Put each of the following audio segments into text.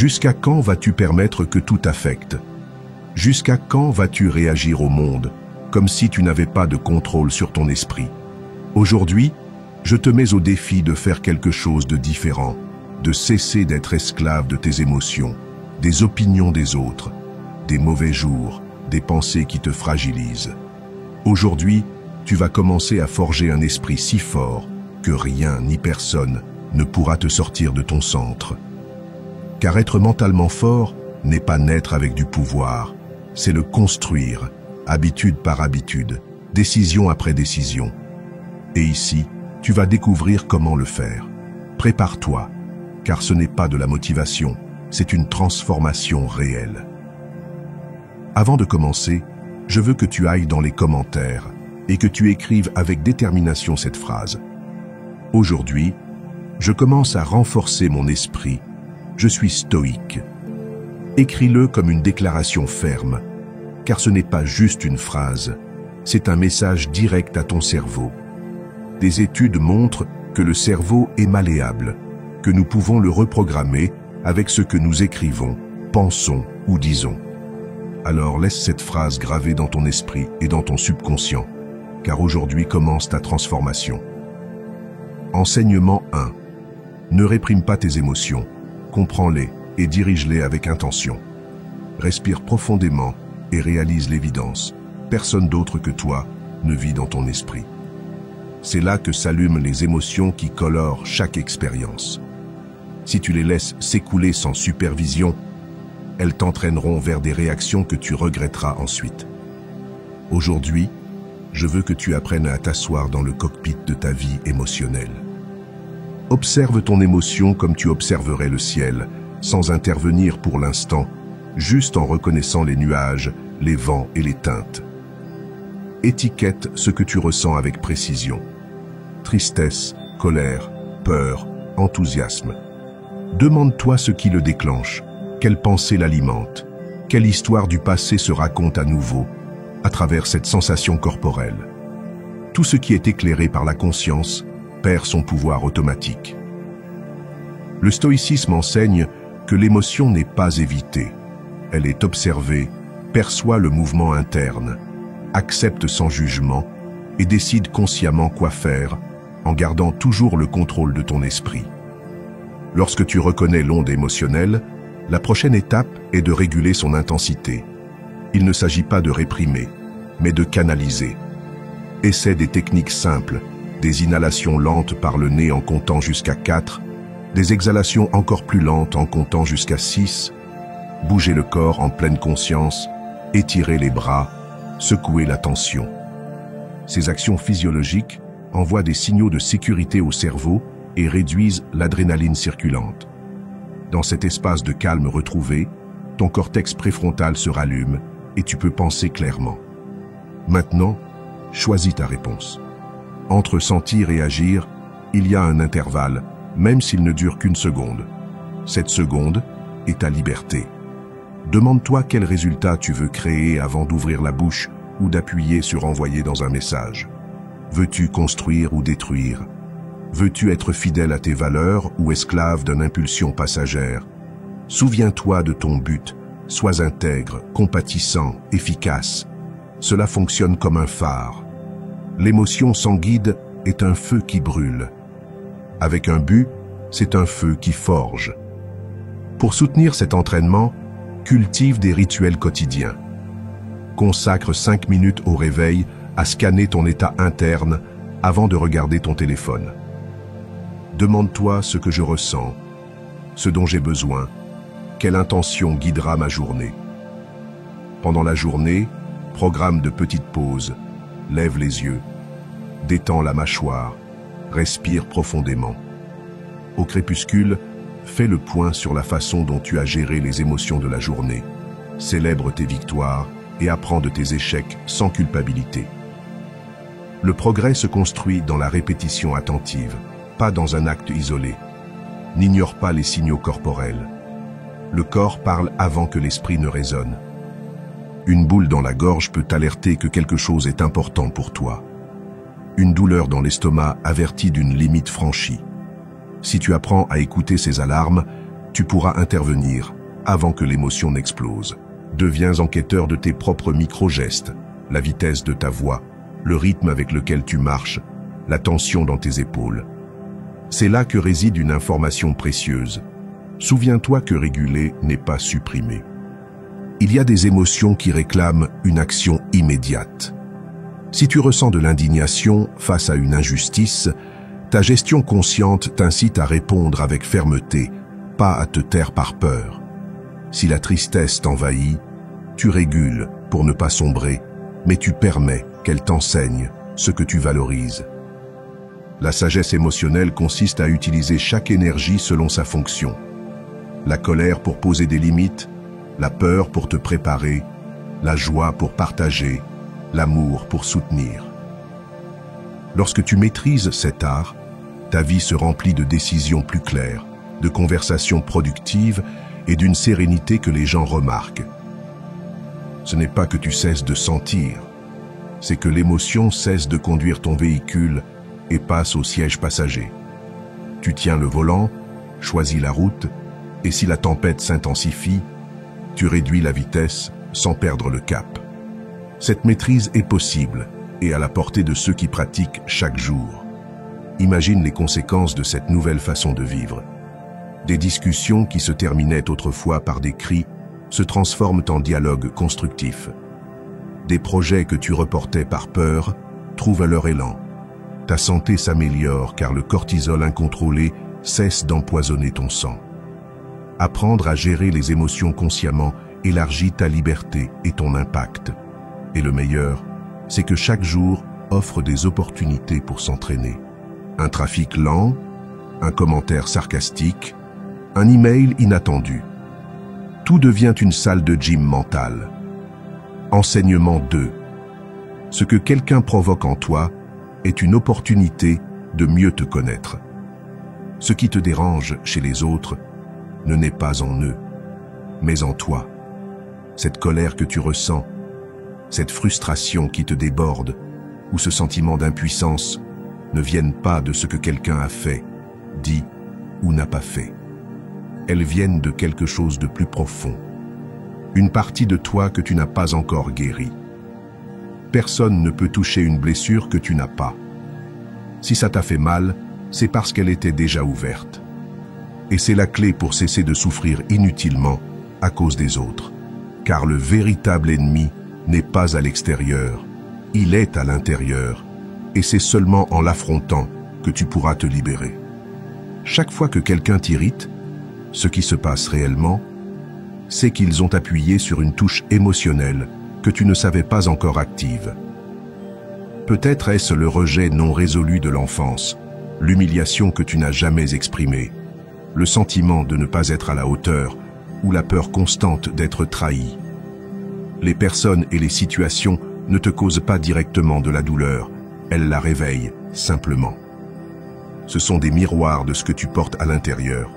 Jusqu'à quand vas-tu permettre que tout t'affecte? Jusqu'à quand vas-tu réagir au monde, comme si tu n'avais pas de contrôle sur ton esprit? Aujourd'hui, je te mets au défi de faire quelque chose de différent, de cesser d'être esclave de tes émotions, des opinions des autres, des mauvais jours, des pensées qui te fragilisent. Aujourd'hui, tu vas commencer à forger un esprit si fort que rien ni personne ne pourra te sortir de ton centre. Car être mentalement fort n'est pas naître avec du pouvoir, c'est le construire, habitude par habitude, décision après décision. Et ici, tu vas découvrir comment le faire. Prépare-toi, car ce n'est pas de la motivation, c'est une transformation réelle. Avant de commencer, je veux que tu ailles dans les commentaires et que tu écrives avec détermination cette phrase. Aujourd'hui, je commence à renforcer mon esprit. Je suis stoïque. Écris-le comme une déclaration ferme, car ce n'est pas juste une phrase, c'est un message direct à ton cerveau. Des études montrent que le cerveau est malléable, que nous pouvons le reprogrammer avec ce que nous écrivons, pensons ou disons. Alors laisse cette phrase gravée dans ton esprit et dans ton subconscient, car aujourd'hui commence ta transformation. Enseignement 1. Ne réprime pas tes émotions, comprends-les et dirige-les avec intention. Respire profondément et réalise l'évidence. Personne d'autre que toi ne vit dans ton esprit. C'est là que s'allument les émotions qui colorent chaque expérience. Si tu les laisses s'écouler sans supervision, elles t'entraîneront vers des réactions que tu regretteras ensuite. Aujourd'hui, je veux que tu apprennes à t'asseoir dans le cockpit de ta vie émotionnelle. Observe ton émotion comme tu observerais le ciel, sans intervenir pour l'instant, juste en reconnaissant les nuages, les vents et les teintes. Étiquette ce que tu ressens avec précision. Tristesse, colère, peur, enthousiasme. Demande-toi ce qui le déclenche, quelle pensée l'alimente, quelle histoire du passé se raconte à nouveau, à travers cette sensation corporelle. Tout ce qui est éclairé par la conscience perd son pouvoir automatique. Le stoïcisme enseigne que l'émotion n'est pas évitée. Elle est observée, perçoit le mouvement interne, accepte sans jugement et décide consciemment quoi faire en gardant toujours le contrôle de ton esprit. Lorsque tu reconnais l'onde émotionnelle, la prochaine étape est de réguler son intensité. Il ne s'agit pas de réprimer, mais de canaliser. Essaie des techniques simples, des inhalations lentes par le nez en comptant jusqu'à 4, des exhalations encore plus lentes en comptant jusqu'à 6, bouger le corps en pleine conscience, étirer les bras, secouer la tension. Ces actions physiologiques envoient des signaux de sécurité au cerveau et réduisent l'adrénaline circulante. Dans cet espace de calme retrouvé, ton cortex préfrontal se rallume et tu peux penser clairement. Maintenant, choisis ta réponse. Entre sentir et agir, il y a un intervalle, même s'il ne dure qu'une seconde. Cette seconde est ta liberté. Demande-toi quel résultat tu veux créer avant d'ouvrir la bouche ou d'appuyer sur envoyer dans un message. Veux-tu construire ou détruire? Veux-tu être fidèle à tes valeurs ou esclave d'une impulsion passagère? Souviens-toi de ton but. Sois intègre, compatissant, efficace. Cela fonctionne comme un phare. L'émotion sans guide est un feu qui brûle. Avec un but, c'est un feu qui forge. Pour soutenir cet entraînement, cultive des rituels quotidiens. Consacre 5 minutes au réveil à scanner ton état interne avant de regarder ton téléphone. Demande-toi ce que je ressens, ce dont j'ai besoin, quelle intention guidera ma journée. Pendant la journée, programme de petites pauses, lève les yeux, détends la mâchoire, respire profondément. Au crépuscule, fais le point sur la façon dont tu as géré les émotions de la journée. Célèbre tes victoires et apprends de tes échecs sans culpabilité. Le progrès se construit dans la répétition attentive, pas dans un acte isolé. N'ignore pas les signaux corporels. Le corps parle avant que l'esprit ne résonne. Une boule dans la gorge peut t'alerter que quelque chose est important pour toi. Une douleur dans l'estomac avertit d'une limite franchie. Si tu apprends à écouter ces alarmes, tu pourras intervenir avant que l'émotion n'explose. Deviens enquêteur de tes propres micro-gestes, la vitesse de ta voix, le rythme avec lequel tu marches, la tension dans tes épaules. C'est là que réside une information précieuse. Souviens-toi que réguler n'est pas supprimer. Il y a des émotions qui réclament une action immédiate. Si tu ressens de l'indignation face à une injustice, ta gestion consciente t'incite à répondre avec fermeté, pas à te taire par peur. Si la tristesse t'envahit, tu régules pour ne pas sombrer, mais tu permets qu'elle t'enseigne ce que tu valorises. La sagesse émotionnelle consiste à utiliser chaque énergie selon sa fonction. La colère pour poser des limites, la peur pour te préparer, la joie pour partager, l'amour pour soutenir. Lorsque tu maîtrises cet art, ta vie se remplit de décisions plus claires, de conversations productives et d'une sérénité que les gens remarquent. Ce n'est pas que tu cesses de sentir, c'est que l'émotion cesse de conduire ton véhicule et passe au siège passager. Tu tiens le volant, choisis la route, et si la tempête s'intensifie, tu réduis la vitesse sans perdre le cap. Cette maîtrise est possible et à la portée de ceux qui pratiquent chaque jour. Imagine les conséquences de cette nouvelle façon de vivre. Des discussions qui se terminaient autrefois par des cris se transforment en dialogues constructifs. Des projets que tu reportais par peur trouvent leur élan. Ta santé s'améliore car le cortisol incontrôlé cesse d'empoisonner ton sang. Apprendre à gérer les émotions consciemment élargit ta liberté et ton impact. Et le meilleur, c'est que chaque jour offre des opportunités pour s'entraîner. Un trafic lent, un commentaire sarcastique, un email inattendu. Tout devient une salle de gym mentale. Enseignement 2. Ce que quelqu'un provoque en toi est une opportunité de mieux te connaître. Ce qui te dérange chez les autres ne naît pas en eux, mais en toi. Cette colère que tu ressens, cette frustration qui te déborde, ou ce sentiment d'impuissance ne viennent pas de ce que quelqu'un a fait, dit ou n'a pas fait. Elles viennent de quelque chose de plus profond. Une partie de toi que tu n'as pas encore guérie. Personne ne peut toucher une blessure que tu n'as pas. Si ça t'a fait mal, c'est parce qu'elle était déjà ouverte. Et c'est la clé pour cesser de souffrir inutilement à cause des autres. Car le véritable ennemi n'est pas à l'extérieur, il est à l'intérieur. Et c'est seulement en l'affrontant que tu pourras te libérer. Chaque fois que quelqu'un t'irrite, ce qui se passe réellement, c'est qu'ils ont appuyé sur une touche émotionnelle que tu ne savais pas encore active. Peut-être est-ce le rejet non résolu de l'enfance, l'humiliation que tu n'as jamais exprimée, le sentiment de ne pas être à la hauteur ou la peur constante d'être trahi. Les personnes et les situations ne te causent pas directement de la douleur, elles la réveillent simplement. Ce sont des miroirs de ce que tu portes à l'intérieur,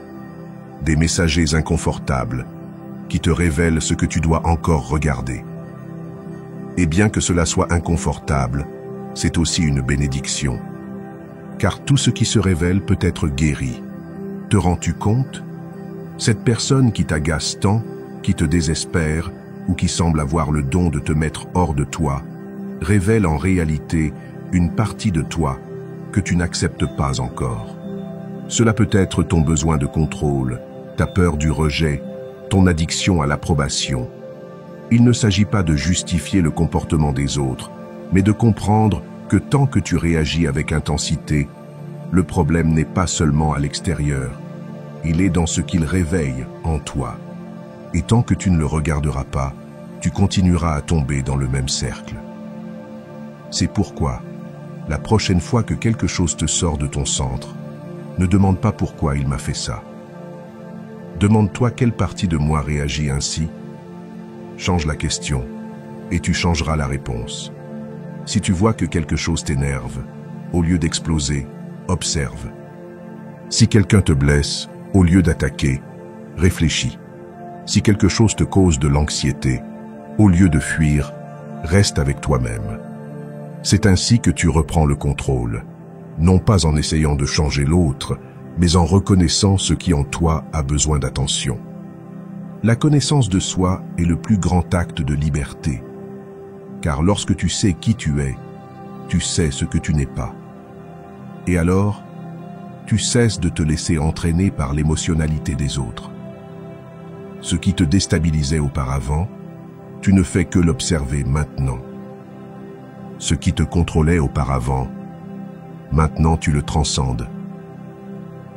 des messagers inconfortables qui te révèlent ce que tu dois encore regarder. Et bien que cela soit inconfortable, c'est aussi une bénédiction. Car tout ce qui se révèle peut être guéri. Te rends-tu compte? Cette personne qui t'agace tant, qui te désespère ou qui semble avoir le don de te mettre hors de toi, révèle en réalité une partie de toi que tu n'acceptes pas encore. Cela peut être ton besoin de contrôle, ta peur du rejet, ton addiction à l'approbation. Il ne s'agit pas de justifier le comportement des autres, mais de comprendre que tant que tu réagis avec intensité, le problème n'est pas seulement à l'extérieur, il est dans ce qu'il réveille en toi. Et tant que tu ne le regarderas pas, tu continueras à tomber dans le même cercle. C'est pourquoi, la prochaine fois que quelque chose te sort de ton centre, ne demande pas pourquoi il m'a fait ça. Demande-toi quelle partie de moi réagit ainsi. Change la question et tu changeras la réponse. Si tu vois que quelque chose t'énerve, au lieu d'exploser, observe. Si quelqu'un te blesse, au lieu d'attaquer, réfléchis. Si quelque chose te cause de l'anxiété, au lieu de fuir, reste avec toi-même. C'est ainsi que tu reprends le contrôle, non pas en essayant de changer l'autre, mais en reconnaissant ce qui en toi a besoin d'attention. La connaissance de soi est le plus grand acte de liberté, car lorsque tu sais qui tu es, tu sais ce que tu n'es pas. Et alors, tu cesses de te laisser entraîner par l'émotionnalité des autres. Ce qui te déstabilisait auparavant, tu ne fais que l'observer maintenant. Ce qui te contrôlait auparavant, maintenant tu le transcendes.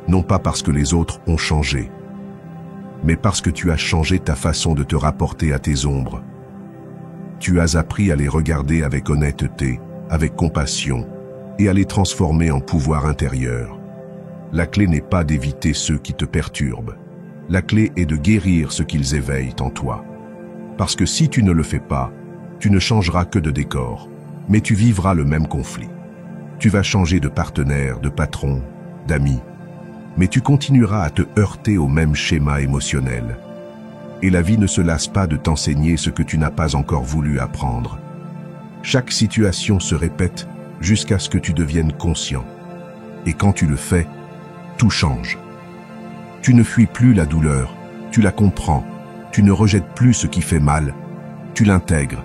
Non pas parce que les autres ont changé, mais parce que tu as changé ta façon de te rapporter à tes ombres. Tu as appris à les regarder avec honnêteté, avec compassion, et à les transformer en pouvoir intérieur. La clé n'est pas d'éviter ceux qui te perturbent. La clé est de guérir ce qu'ils éveillent en toi. Parce que si tu ne le fais pas, tu ne changeras que de décor, mais tu vivras le même conflit. Tu vas changer de partenaire, de patron, d'amis, mais tu continueras à te heurter au même schéma émotionnel. Et la vie ne se lasse pas de t'enseigner ce que tu n'as pas encore voulu apprendre. Chaque situation se répète jusqu'à ce que tu deviennes conscient. Et quand tu le fais, tout change. Tu ne fuis plus la douleur, tu la comprends, tu ne rejettes plus ce qui fait mal, tu l'intègres.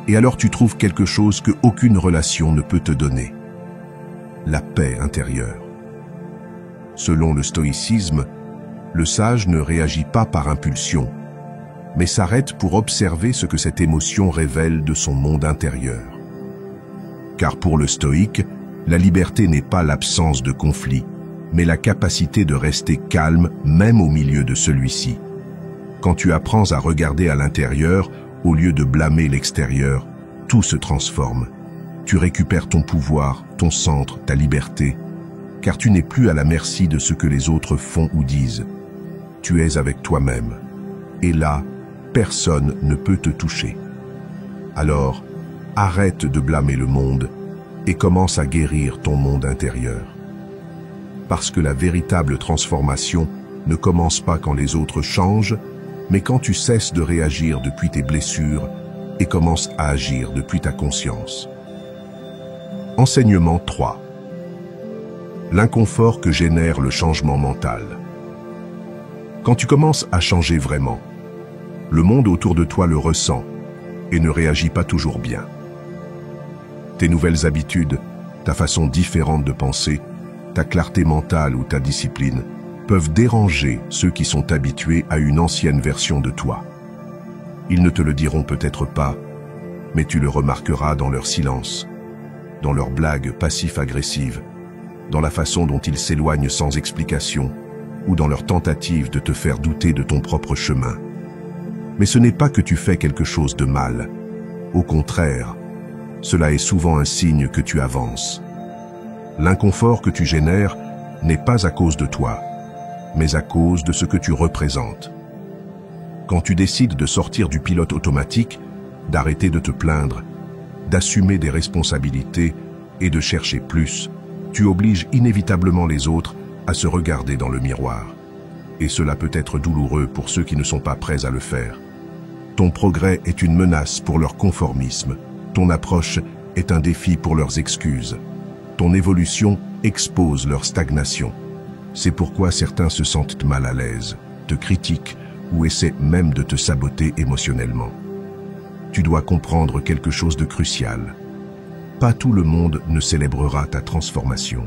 Et alors tu trouves quelque chose que aucune relation ne peut te donner. La paix intérieure. Selon le stoïcisme, le sage ne réagit pas par impulsion, mais s'arrête pour observer ce que cette émotion révèle de son monde intérieur. Car pour le stoïque, la liberté n'est pas l'absence de conflit, mais la capacité de rester calme même au milieu de celui-ci. Quand tu apprends à regarder à l'intérieur, au lieu de blâmer l'extérieur, tout se transforme. Tu récupères ton pouvoir, ton centre, ta liberté, car tu n'es plus à la merci de ce que les autres font ou disent. Tu es avec toi-même. Et là, personne ne peut te toucher. Alors, arrête de blâmer le monde et commence à guérir ton monde intérieur. Parce que la véritable transformation ne commence pas quand les autres changent, mais quand tu cesses de réagir depuis tes blessures et commences à agir depuis ta conscience. Enseignement 3. L'inconfort que génère le changement mental. Quand tu commences à changer vraiment, le monde autour de toi le ressent et ne réagit pas toujours bien. Tes nouvelles habitudes, ta façon différente de penser, ta clarté mentale ou ta discipline peuvent déranger ceux qui sont habitués à une ancienne version de toi. Ils ne te le diront peut-être pas, mais tu le remarqueras dans leur silence, dans leurs blagues passif-agressives, dans la façon dont ils s'éloignent sans explication, ou dans leur tentative de te faire douter de ton propre chemin. Mais ce n'est pas que tu fais quelque chose de mal. Au contraire, cela est souvent un signe que tu avances. L'inconfort que tu génères n'est pas à cause de toi, mais à cause de ce que tu représentes. Quand tu décides de sortir du pilote automatique, d'arrêter de te plaindre, d'assumer des responsabilités et de chercher plus, tu obliges inévitablement les autres à se regarder dans le miroir. Et cela peut être douloureux pour ceux qui ne sont pas prêts à le faire. Ton progrès est une menace pour leur conformisme. Ton approche est un défi pour leurs excuses. Ton évolution expose leur stagnation. C'est pourquoi certains se sentent mal à l'aise, te critiquent ou essaient même de te saboter émotionnellement. Tu dois comprendre quelque chose de crucial. Pas tout le monde ne célébrera ta transformation.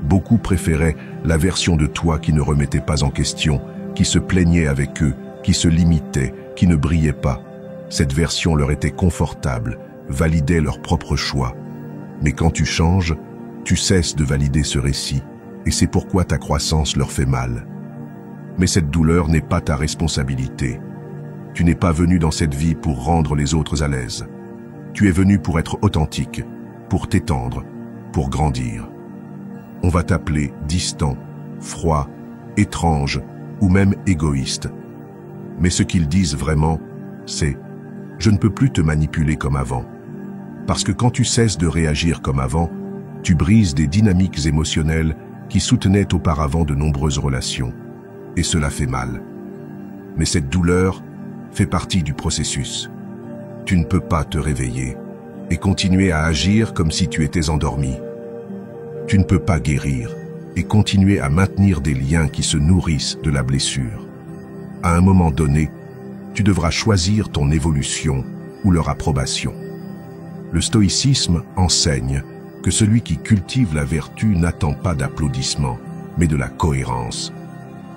Beaucoup préféraient la version de toi qui ne remettait pas en question, qui se plaignait avec eux, qui se limitait, qui ne brillait pas. Cette version leur était confortable, validait leur propre choix. Mais quand tu changes, tu cesses de valider ce récit, et c'est pourquoi ta croissance leur fait mal. Mais cette douleur n'est pas ta responsabilité. Tu n'es pas venu dans cette vie pour rendre les autres à l'aise. Tu es venu pour être authentique, pour t'étendre, pour grandir. On va t'appeler distant, froid, étrange ou même égoïste. Mais ce qu'ils disent vraiment, c'est « je ne peux plus te manipuler comme avant ». Parce que quand tu cesses de réagir comme avant, tu brises des dynamiques émotionnelles qui soutenaient auparavant de nombreuses relations. Et cela fait mal. Mais cette douleur fait partie du processus. Tu ne peux pas te réveiller et continuer à agir comme si tu étais endormi. Tu ne peux pas guérir et continuer à maintenir des liens qui se nourrissent de la blessure. À un moment donné, tu devras choisir ton évolution ou leur approbation. Le stoïcisme enseigne que celui qui cultive la vertu n'attend pas d'applaudissements, mais de la cohérence.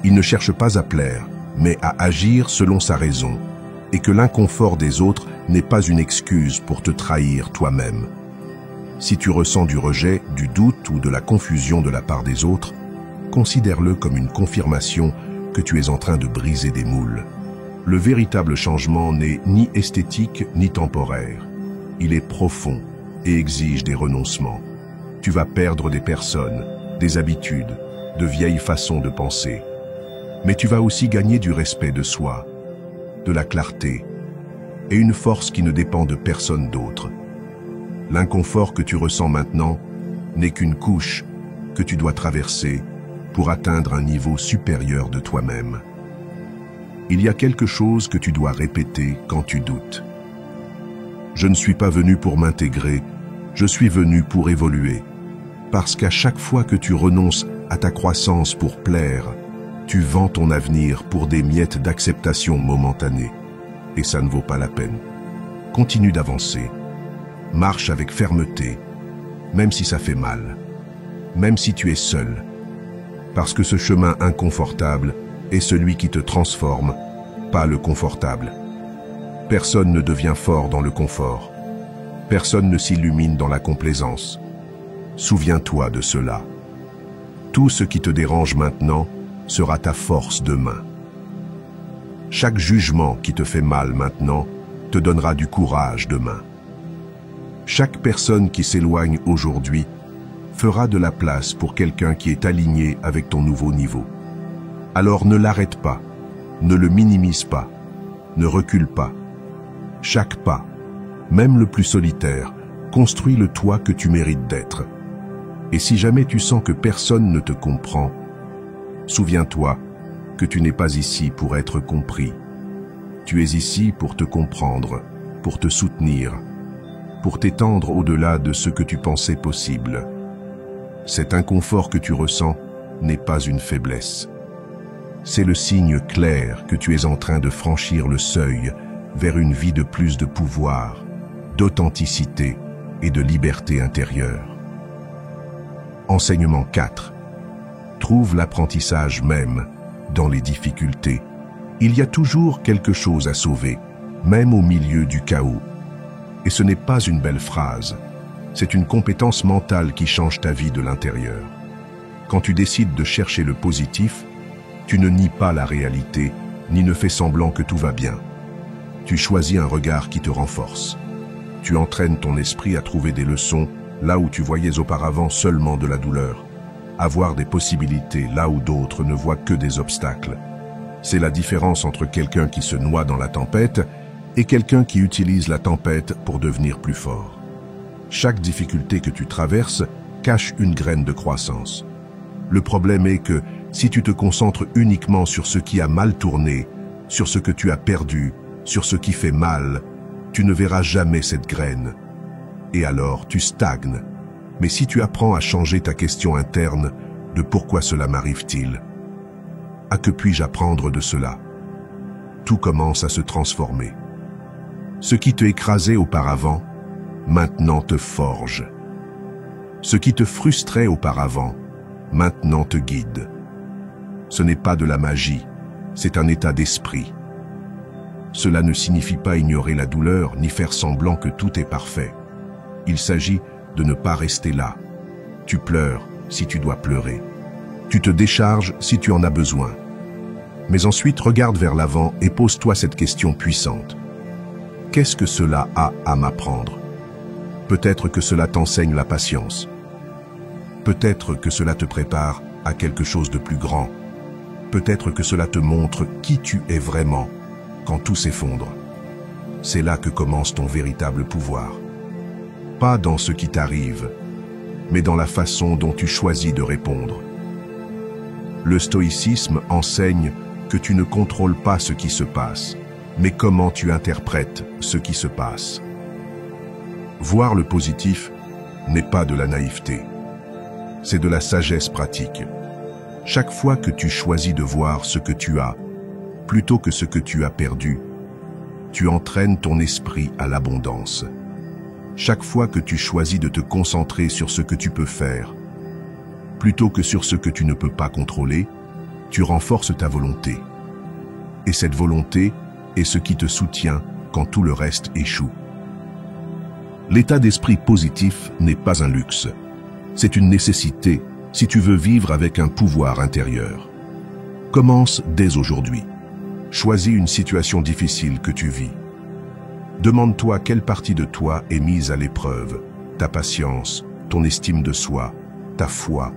Il ne cherche pas à plaire, mais à agir selon sa raison, et que l'inconfort des autres n'est pas une excuse pour te trahir toi-même. Si tu ressens du rejet, du doute ou de la confusion de la part des autres, considère-le comme une confirmation que tu es en train de briser des moules. Le véritable changement n'est ni esthétique ni temporaire. Il est profond et exige des renoncements. Tu vas perdre des personnes, des habitudes, de vieilles façons de penser. Mais tu vas aussi gagner du respect de soi, de la clarté et une force qui ne dépend de personne d'autre. L'inconfort que tu ressens maintenant n'est qu'une couche que tu dois traverser pour atteindre un niveau supérieur de toi-même. Il y a quelque chose que tu dois répéter quand tu doutes. Je ne suis pas venu pour m'intégrer, je suis venu pour évoluer. Parce qu'à chaque fois que tu renonces à ta croissance pour plaire, tu vends ton avenir pour des miettes d'acceptation momentanée. Et ça ne vaut pas la peine. Continue d'avancer. Marche avec fermeté, même si ça fait mal, même si tu es seul. Parce que ce chemin inconfortable est celui qui te transforme, pas le confortable. Personne ne devient fort dans le confort. Personne ne s'illumine dans la complaisance. Souviens-toi de cela. Tout ce qui te dérange maintenant sera ta force demain. Chaque jugement qui te fait mal maintenant te donnera du courage demain. Chaque personne qui s'éloigne aujourd'hui fera de la place pour quelqu'un qui est aligné avec ton nouveau niveau. Alors ne l'arrête pas, ne le minimise pas, ne recule pas. Chaque pas, même le plus solitaire, construit le toit que tu mérites d'être. Et si jamais tu sens que personne ne te comprend, souviens-toi que tu n'es pas ici pour être compris. Tu es ici pour te comprendre, pour te soutenir, pour t'étendre au-delà de ce que tu pensais possible. Cet inconfort que tu ressens n'est pas une faiblesse. C'est le signe clair que tu es en train de franchir le seuil vers une vie de plus de pouvoir, d'authenticité et de liberté intérieure. Enseignement 4. Trouve l'apprentissage même dans les difficultés. Il y a toujours quelque chose à sauver, même au milieu du chaos. Et ce n'est pas une belle phrase, c'est une compétence mentale qui change ta vie de l'intérieur. Quand tu décides de chercher le positif, tu ne nies pas la réalité, ni ne fais semblant que tout va bien. Tu choisis un regard qui te renforce. Tu entraînes ton esprit à trouver des leçons là où tu voyais auparavant seulement de la douleur, à voir des possibilités là où d'autres ne voient que des obstacles. C'est la différence entre quelqu'un qui se noie dans la tempête et quelqu'un qui utilise la tempête pour devenir plus fort. Chaque difficulté que tu traverses cache une graine de croissance. Le problème est que si tu te concentres uniquement sur ce qui a mal tourné, sur ce que tu as perdu, sur ce qui fait mal, tu ne verras jamais cette graine. Et alors tu stagnes. Mais si tu apprends à changer ta question interne de pourquoi cela m'arrive-t-il, à que puis-je apprendre de cela, tout commence à se transformer. Ce qui te écrasait auparavant, maintenant te forge. Ce qui te frustrait auparavant, maintenant te guide. Ce n'est pas de la magie, c'est un état d'esprit. Cela ne signifie pas ignorer la douleur ni faire semblant que tout est parfait. Il s'agit de ne pas rester là. Tu pleures si tu dois pleurer. Tu te décharges si tu en as besoin. Mais ensuite, regarde vers l'avant et pose-toi cette question puissante. Qu'est-ce que cela a à m'apprendre? Peut-être que cela t'enseigne la patience. Peut-être que cela te prépare à quelque chose de plus grand. Peut-être que cela te montre qui tu es vraiment quand tout s'effondre. C'est là que commence ton véritable pouvoir. Pas dans ce qui t'arrive, mais dans la façon dont tu choisis de répondre. Le stoïcisme enseigne que tu ne contrôles pas ce qui se passe, mais comment tu interprètes ce qui se passe. Voir le positif n'est pas de la naïveté. c'est de la sagesse pratique. Chaque fois que tu choisis de voir ce que tu as, plutôt que ce que tu as perdu, tu entraînes ton esprit à l'abondance. Chaque fois que tu choisis de te concentrer sur ce que tu peux faire, plutôt que sur ce que tu ne peux pas contrôler, tu renforces ta volonté. Et cette volonté est ce qui te soutient quand tout le reste échoue. L'état d'esprit positif n'est pas un luxe. C'est une nécessité si tu veux vivre avec un pouvoir intérieur. Commence dès aujourd'hui. Choisis une situation difficile que tu vis. Demande-toi quelle partie de toi est mise à l'épreuve, ta patience, ton estime de soi, ta foi.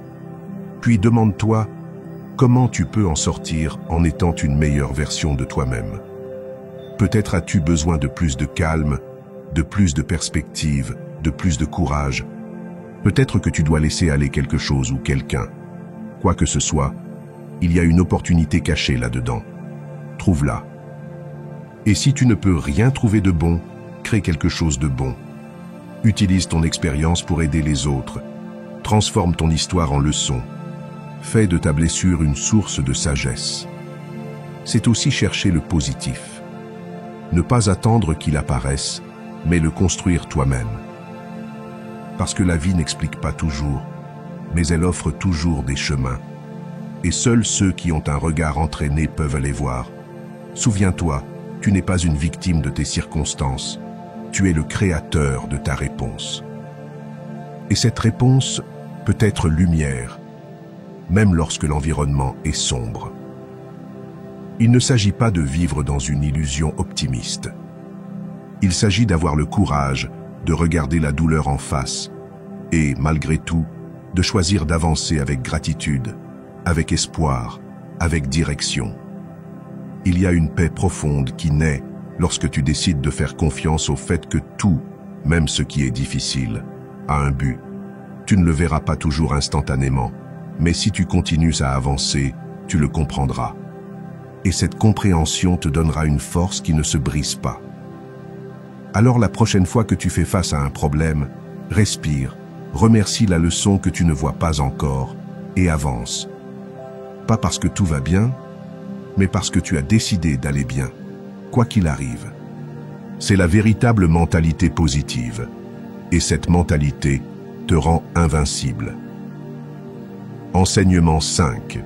Puis demande-toi comment tu peux en sortir en étant une meilleure version de toi-même. Peut-être as-tu besoin de plus de calme, de plus de perspective, de plus de courage. Peut-être que tu dois laisser aller quelque chose ou quelqu'un. Quoi que ce soit, il y a une opportunité cachée là-dedans. Trouve-la. Et si tu ne peux rien trouver de bon, crée quelque chose de bon. Utilise ton expérience pour aider les autres. Transforme ton histoire en leçon. Fais de ta blessure une source de sagesse. C'est aussi chercher le positif. Ne pas attendre qu'il apparaisse, mais le construire toi-même. Parce que la vie n'explique pas toujours, mais elle offre toujours des chemins. Et seuls ceux qui ont un regard entraîné peuvent les voir. Souviens-toi, tu n'es pas une victime de tes circonstances. Tu es le créateur de ta réponse. Et cette réponse peut être lumière, même lorsque l'environnement est sombre. Il ne s'agit pas de vivre dans une illusion optimiste. Il s'agit d'avoir le courage de regarder la douleur en face et, malgré tout, de choisir d'avancer avec gratitude, avec espoir, avec direction. Il y a une paix profonde qui naît lorsque tu décides de faire confiance au fait que tout, même ce qui est difficile, a un but. Tu ne le verras pas toujours instantanément, mais si tu continues à avancer, tu le comprendras. Et cette compréhension te donnera une force qui ne se brise pas. Alors la prochaine fois que tu fais face à un problème, respire, remercie la leçon que tu ne vois pas encore et avance. Pas parce que tout va bien, mais parce que tu as décidé d'aller bien, quoi qu'il arrive. C'est la véritable mentalité positive. Et cette mentalité te rend invincible. Enseignement 5.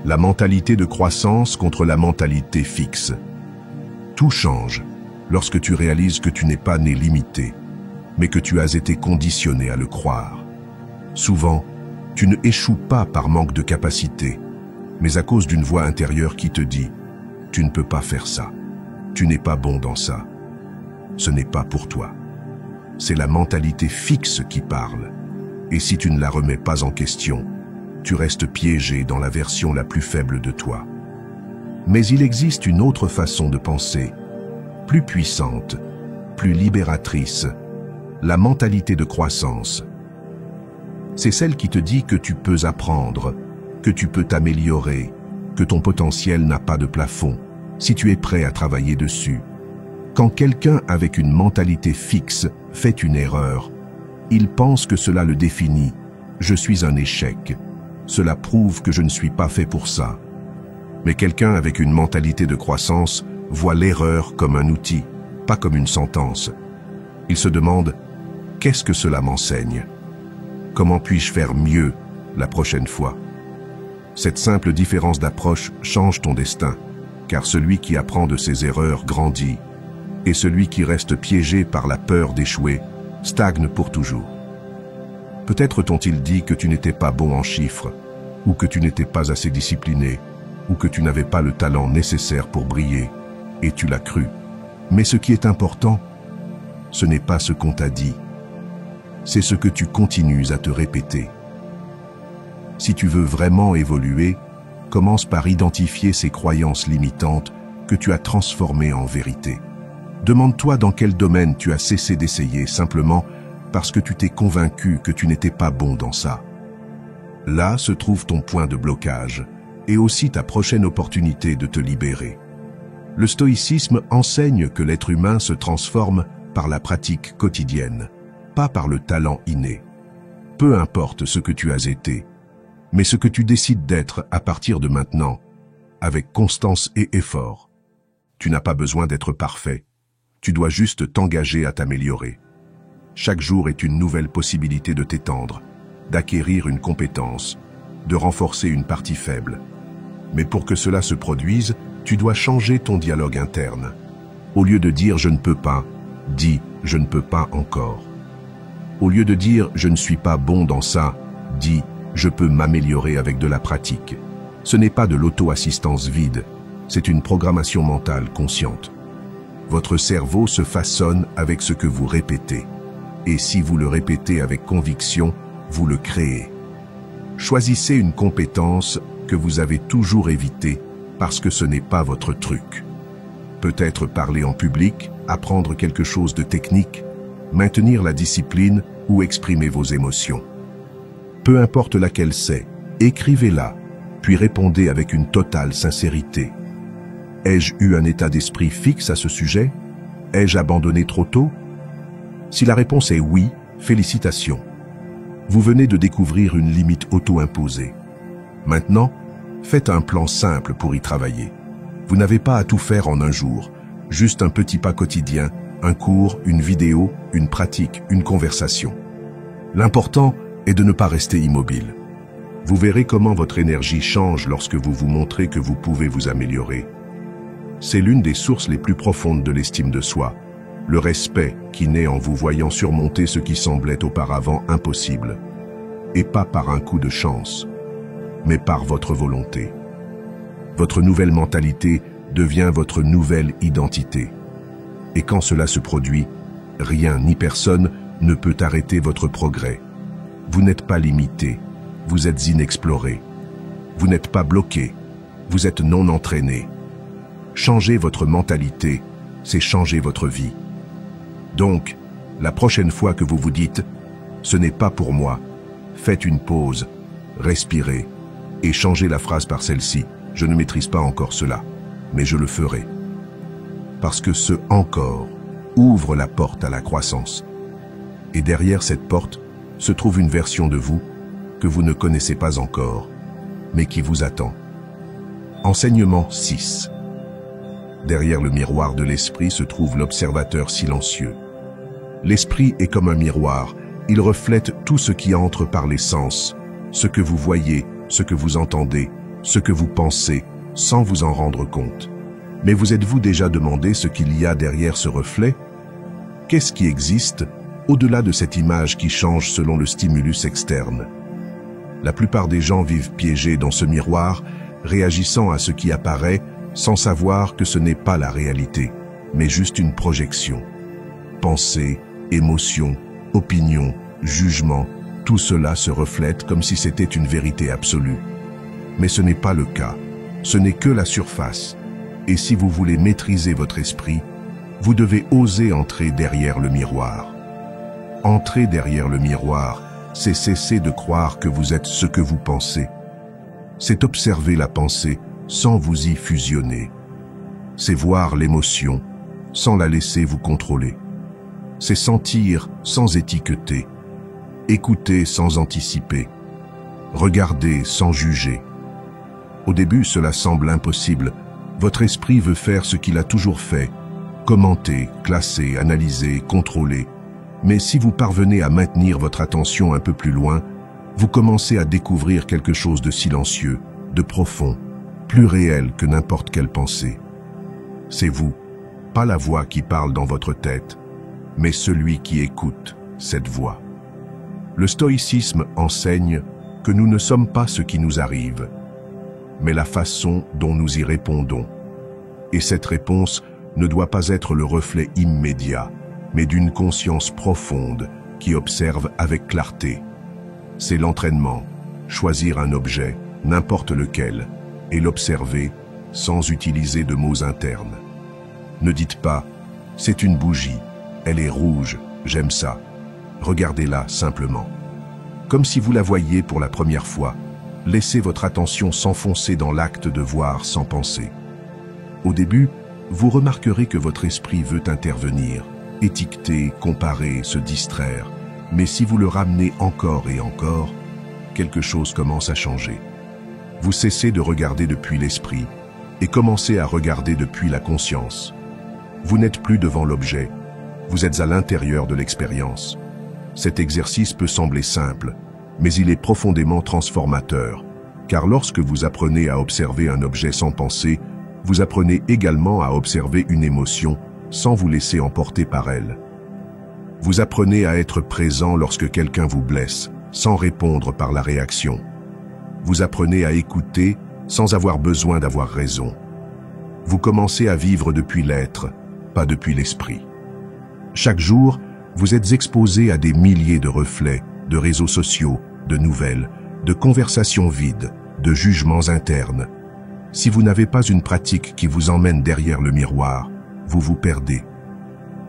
La mentalité de croissance contre la mentalité fixe. Tout change lorsque tu réalises que tu n'es pas né limité, mais que tu as été conditionné à le croire. Souvent, tu ne échoues pas par manque de capacité, mais à cause d'une voix intérieure qui te dit « Tu ne peux pas faire ça, tu n'es pas bon dans ça, ce n'est pas pour toi ». C'est la mentalité fixe qui parle, et si tu ne la remets pas en question, tu restes piégé dans la version la plus faible de toi. Mais il existe une autre façon de penser, plus puissante, plus libératrice, la mentalité de croissance. C'est celle qui te dit que tu peux apprendre, que tu peux t'améliorer, que ton potentiel n'a pas de plafond, si tu es prêt à travailler dessus. Quand quelqu'un avec une mentalité fixe fait une erreur, il pense que cela le définit. Je suis un échec. Cela prouve que je ne suis pas fait pour ça. Mais quelqu'un avec une mentalité de croissance voit l'erreur comme un outil, pas comme une sentence. Il se demande « Qu'est-ce que cela m'enseigne ? Comment puis-je faire mieux la prochaine fois ?» Cette simple différence d'approche change ton destin, car celui qui apprend de ses erreurs grandit, et celui qui reste piégé par la peur d'échouer stagne pour toujours. Peut-être t'ont-ils dit que tu n'étais pas bon en chiffres, ou que tu n'étais pas assez discipliné, ou que tu n'avais pas le talent nécessaire pour briller, et tu l'as cru. Mais ce qui est important, ce n'est pas ce qu'on t'a dit, c'est ce que tu continues à te répéter. Si tu veux vraiment évoluer, commence par identifier ces croyances limitantes que tu as transformées en vérité. Demande-toi dans quel domaine tu as cessé d'essayer simplement parce que tu t'es convaincu que tu n'étais pas bon dans ça. Là se trouve ton point de blocage et aussi ta prochaine opportunité de te libérer. Le stoïcisme enseigne que l'être humain se transforme par la pratique quotidienne, pas par le talent inné. Peu importe ce que tu as été, mais ce que tu décides d'être à partir de maintenant, avec constance et effort. Tu n'as pas besoin d'être parfait. Tu dois juste t'engager à t'améliorer. Chaque jour est une nouvelle possibilité de t'étendre, d'acquérir une compétence, de renforcer une partie faible. Mais pour que cela se produise, tu dois changer ton dialogue interne. Au lieu de dire « je ne peux pas », dis « je ne peux pas encore ». Au lieu de dire « je ne suis pas bon dans ça », dis « je peux m'améliorer avec de la pratique ». Ce n'est pas de l'auto-assistance vide, c'est une programmation mentale consciente. Votre cerveau se façonne avec ce que vous répétez. Et si vous le répétez avec conviction, vous le créez. Choisissez une compétence que vous avez toujours évitée parce que ce n'est pas votre truc. Peut-être parler en public, apprendre quelque chose de technique, maintenir la discipline ou exprimer vos émotions. Peu importe laquelle c'est, écrivez-la, puis répondez avec une totale sincérité. Ai-je eu un état d'esprit fixe à ce sujet? Ai-je abandonné trop tôt? Si la réponse est oui, félicitations. Vous venez de découvrir une limite auto-imposée. Maintenant, faites un plan simple pour y travailler. Vous n'avez pas à tout faire en un jour, juste un petit pas quotidien, un cours, une vidéo, une pratique, une conversation. L'important est de ne pas rester immobile. Vous verrez comment votre énergie change lorsque vous vous montrez que vous pouvez vous améliorer. C'est l'une des sources les plus profondes de l'estime de soi, le respect qui naît en vous voyant surmonter ce qui semblait auparavant impossible, et pas par un coup de chance, mais par votre volonté. Votre nouvelle mentalité devient votre nouvelle identité. Et quand cela se produit, rien ni personne ne peut arrêter votre progrès. Vous n'êtes pas limité, vous êtes inexploré. Vous n'êtes pas bloqué, vous êtes non entraîné. Changer votre mentalité, c'est changer votre vie. Donc, la prochaine fois que vous vous dites « ce n'est pas pour moi », faites une pause, respirez et changez la phrase par celle-ci « je ne maîtrise pas encore cela, mais je le ferai ». Parce que ce « encore » ouvre la porte à la croissance. Et derrière cette porte se trouve une version de vous que vous ne connaissez pas encore, mais qui vous attend. Enseignement 6. Derrière le miroir de l'esprit se trouve l'observateur silencieux. L'esprit est comme un miroir, il reflète tout ce qui entre par les sens, ce que vous voyez, ce que vous entendez, ce que vous pensez, sans vous en rendre compte. Mais vous êtes-vous déjà demandé ce qu'il y a derrière ce reflet? Qu'est-ce qui existe au-delà de cette image qui change selon le stimulus externe? La plupart des gens vivent piégés dans ce miroir, réagissant à ce qui apparaît, sans savoir que ce n'est pas la réalité, mais juste une projection. Pensée, émotion, opinion, jugement, tout cela se reflète comme si c'était une vérité absolue. Mais ce n'est pas le cas, ce n'est que la surface. Et si vous voulez maîtriser votre esprit, vous devez oser entrer derrière le miroir. Entrer derrière le miroir, c'est cesser de croire que vous êtes ce que vous pensez. C'est observer la pensée sans vous y fusionner. C'est voir l'émotion sans la laisser vous contrôler. C'est sentir sans étiqueter, écouter sans anticiper, regarder sans juger. Au début, cela semble impossible. Votre esprit veut faire ce qu'il a toujours fait, commenter, classer, analyser, contrôler. Mais si vous parvenez à maintenir votre attention un peu plus loin, vous commencez à découvrir quelque chose de silencieux, de profond, plus réel que n'importe quelle pensée. C'est vous, pas la voix qui parle dans votre tête, mais celui qui écoute cette voix. Le stoïcisme enseigne que nous ne sommes pas ce qui nous arrive, mais la façon dont nous y répondons. Et cette réponse ne doit pas être le reflet immédiat, mais d'une conscience profonde qui observe avec clarté. C'est l'entraînement, choisir un objet, n'importe lequel, et l'observer sans utiliser de mots internes. Ne dites pas « c'est une bougie, elle est rouge, j'aime ça ». Regardez-la simplement. Comme si vous la voyiez pour la première fois, laissez votre attention s'enfoncer dans l'acte de voir sans penser. Au début, vous remarquerez que votre esprit veut intervenir, étiqueter, comparer, se distraire. Mais si vous le ramenez encore et encore, quelque chose commence à changer. Vous cessez de regarder depuis l'esprit et commencez à regarder depuis la conscience. Vous n'êtes plus devant l'objet, vous êtes à l'intérieur de l'expérience. Cet exercice peut sembler simple, mais il est profondément transformateur, car lorsque vous apprenez à observer un objet sans penser, vous apprenez également à observer une émotion sans vous laisser emporter par elle. Vous apprenez à être présent lorsque quelqu'un vous blesse, sans répondre par la réaction. Vous apprenez à écouter sans avoir besoin d'avoir raison. Vous commencez à vivre depuis l'être, pas depuis l'esprit. Chaque jour, vous êtes exposé à des milliers de reflets, de réseaux sociaux, de nouvelles, de conversations vides, de jugements internes. Si vous n'avez pas une pratique qui vous emmène derrière le miroir, vous vous perdez.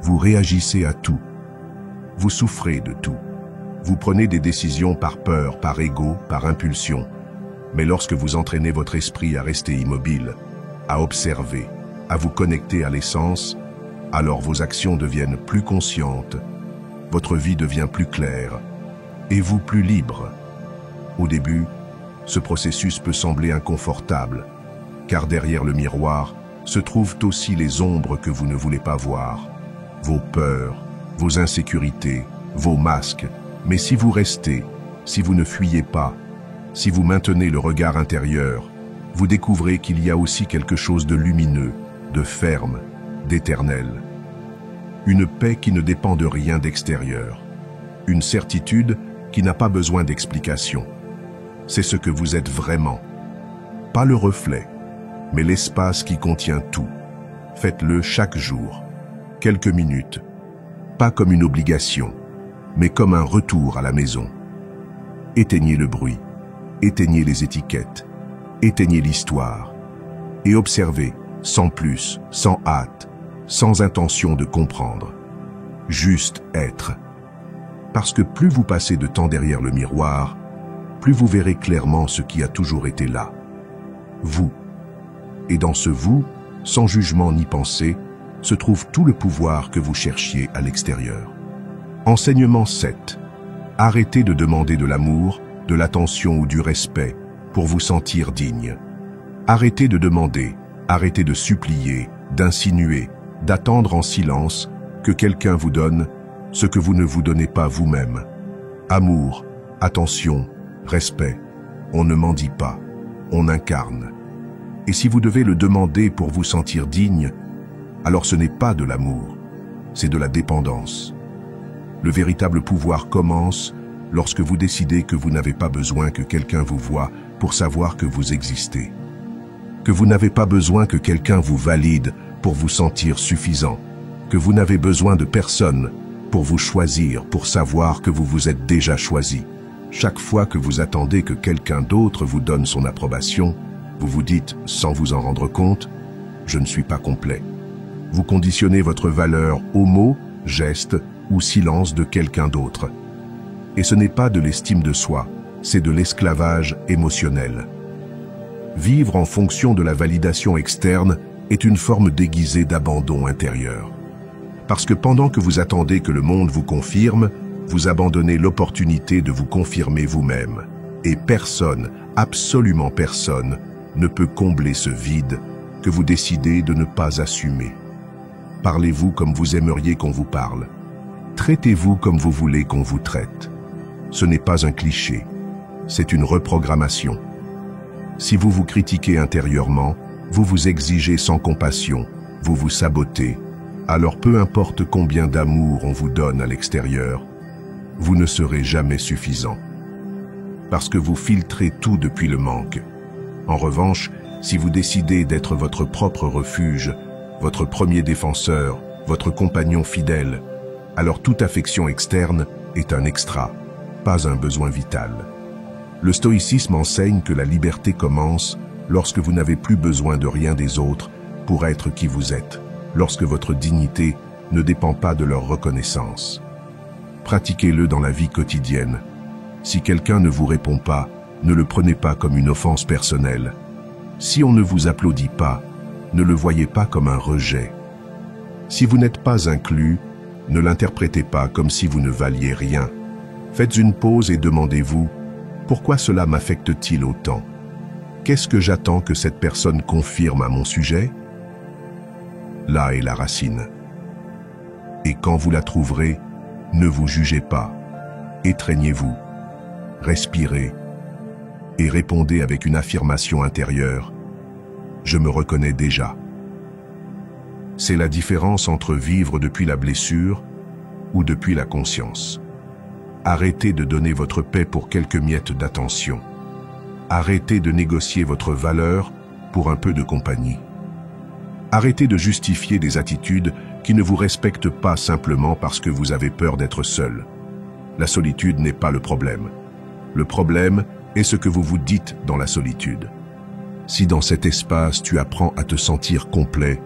Vous réagissez à tout. Vous souffrez de tout. Vous prenez des décisions par peur, par ego, par impulsion. Mais lorsque vous entraînez votre esprit à rester immobile, à observer, à vous connecter à l'essence, alors vos actions deviennent plus conscientes, votre vie devient plus claire, et vous plus libre. Au début, ce processus peut sembler inconfortable, car derrière le miroir se trouvent aussi les ombres que vous ne voulez pas voir, vos peurs, vos insécurités, vos masques. Mais si vous restez, si vous ne fuyez pas, si vous maintenez le regard intérieur, vous découvrez qu'il y a aussi quelque chose de lumineux, de ferme, d'éternel. Une paix qui ne dépend de rien d'extérieur. Une certitude qui n'a pas besoin d'explication. C'est ce que vous êtes vraiment. Pas le reflet, mais l'espace qui contient tout. Faites-le chaque jour, quelques minutes. Pas comme une obligation, mais comme un retour à la maison. Éteignez le bruit, éteignez les étiquettes, éteignez l'histoire, et observez, sans plus, sans hâte, sans intention de comprendre. Juste être. Parce que plus vous passez de temps derrière le miroir, plus vous verrez clairement ce qui a toujours été là. Vous. Et dans ce vous, sans jugement ni pensée, se trouve tout le pouvoir que vous cherchiez à l'extérieur. Enseignement 7. Arrêtez de demander de l'amour, de l'attention ou du respect pour vous sentir digne. Arrêtez de demander, arrêtez de supplier, d'insinuer, d'attendre en silence que quelqu'un vous donne ce que vous ne vous donnez pas vous-même. Amour, attention, respect, on ne mendie pas, on incarne. Et si vous devez le demander pour vous sentir digne, alors ce n'est pas de l'amour, c'est de la dépendance. Le véritable pouvoir commence lorsque vous décidez que vous n'avez pas besoin que quelqu'un vous voie pour savoir que vous existez. Que vous n'avez pas besoin que quelqu'un vous valide pour vous sentir suffisant. Que vous n'avez besoin de personne pour vous choisir, pour savoir que vous vous êtes déjà choisi. Chaque fois que vous attendez que quelqu'un d'autre vous donne son approbation, vous vous dites, sans vous en rendre compte, « Je ne suis pas complet ». Vous conditionnez votre valeur aux mots, gestes ou silence de quelqu'un d'autre. Et ce n'est pas de l'estime de soi, c'est de l'esclavage émotionnel. Vivre en fonction de la validation externe est une forme déguisée d'abandon intérieur. Parce que pendant que vous attendez que le monde vous confirme, vous abandonnez l'opportunité de vous confirmer vous-même. Et personne, absolument personne, ne peut combler ce vide que vous décidez de ne pas assumer. Parlez-vous comme vous aimeriez qu'on vous parle. Traitez-vous comme vous voulez qu'on vous traite. Ce n'est pas un cliché, c'est une reprogrammation. Si vous vous critiquez intérieurement, vous vous exigez sans compassion, vous vous sabotez, alors peu importe combien d'amour on vous donne à l'extérieur, vous ne serez jamais suffisant. Parce que vous filtrez tout depuis le manque. En revanche, si vous décidez d'être votre propre refuge, votre premier défenseur, votre compagnon fidèle, alors toute affection externe est un extra, pas un besoin vital. Le stoïcisme enseigne que la liberté commence lorsque vous n'avez plus besoin de rien des autres pour être qui vous êtes, lorsque votre dignité ne dépend pas de leur reconnaissance. Pratiquez-le dans la vie quotidienne. Si quelqu'un ne vous répond pas, ne le prenez pas comme une offense personnelle. Si on ne vous applaudit pas, ne le voyez pas comme un rejet. Si vous n'êtes pas inclus, ne l'interprétez pas comme si vous ne valiez rien. Faites une pause et demandez-vous, pourquoi cela m'affecte-t-il autant? Qu'est-ce que j'attends que cette personne confirme à mon sujet? Là est la racine. Et quand vous la trouverez, ne vous jugez pas. Étreignez-vous, respirez et répondez avec une affirmation intérieure. Je me reconnais déjà. C'est la différence entre vivre depuis la blessure ou depuis la conscience. Arrêtez de donner votre paix pour quelques miettes d'attention. Arrêtez de négocier votre valeur pour un peu de compagnie. Arrêtez de justifier des attitudes qui ne vous respectent pas simplement parce que vous avez peur d'être seul. La solitude n'est pas le problème. Le problème est ce que vous vous dites dans la solitude. Si dans cet espace tu apprends à te sentir complet,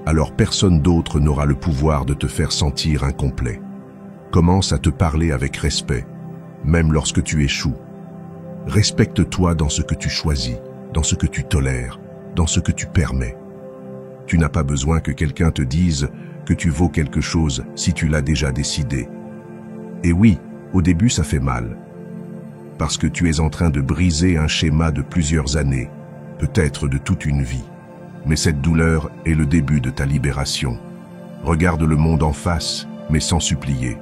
alors personne d'autre n'aura le pouvoir de te faire sentir incomplet. Commence à te parler avec respect, même lorsque tu échoues. Respecte-toi dans ce que tu choisis, dans ce que tu tolères, dans ce que tu permets. Tu n'as pas besoin que quelqu'un te dise que tu vaux quelque chose si tu l'as déjà décidé. Et oui, au début ça fait mal, parce que tu es en train de briser un schéma de plusieurs années, peut-être de toute une vie. Mais cette douleur est le début de ta libération. Regarde le monde en face, mais sans supplier.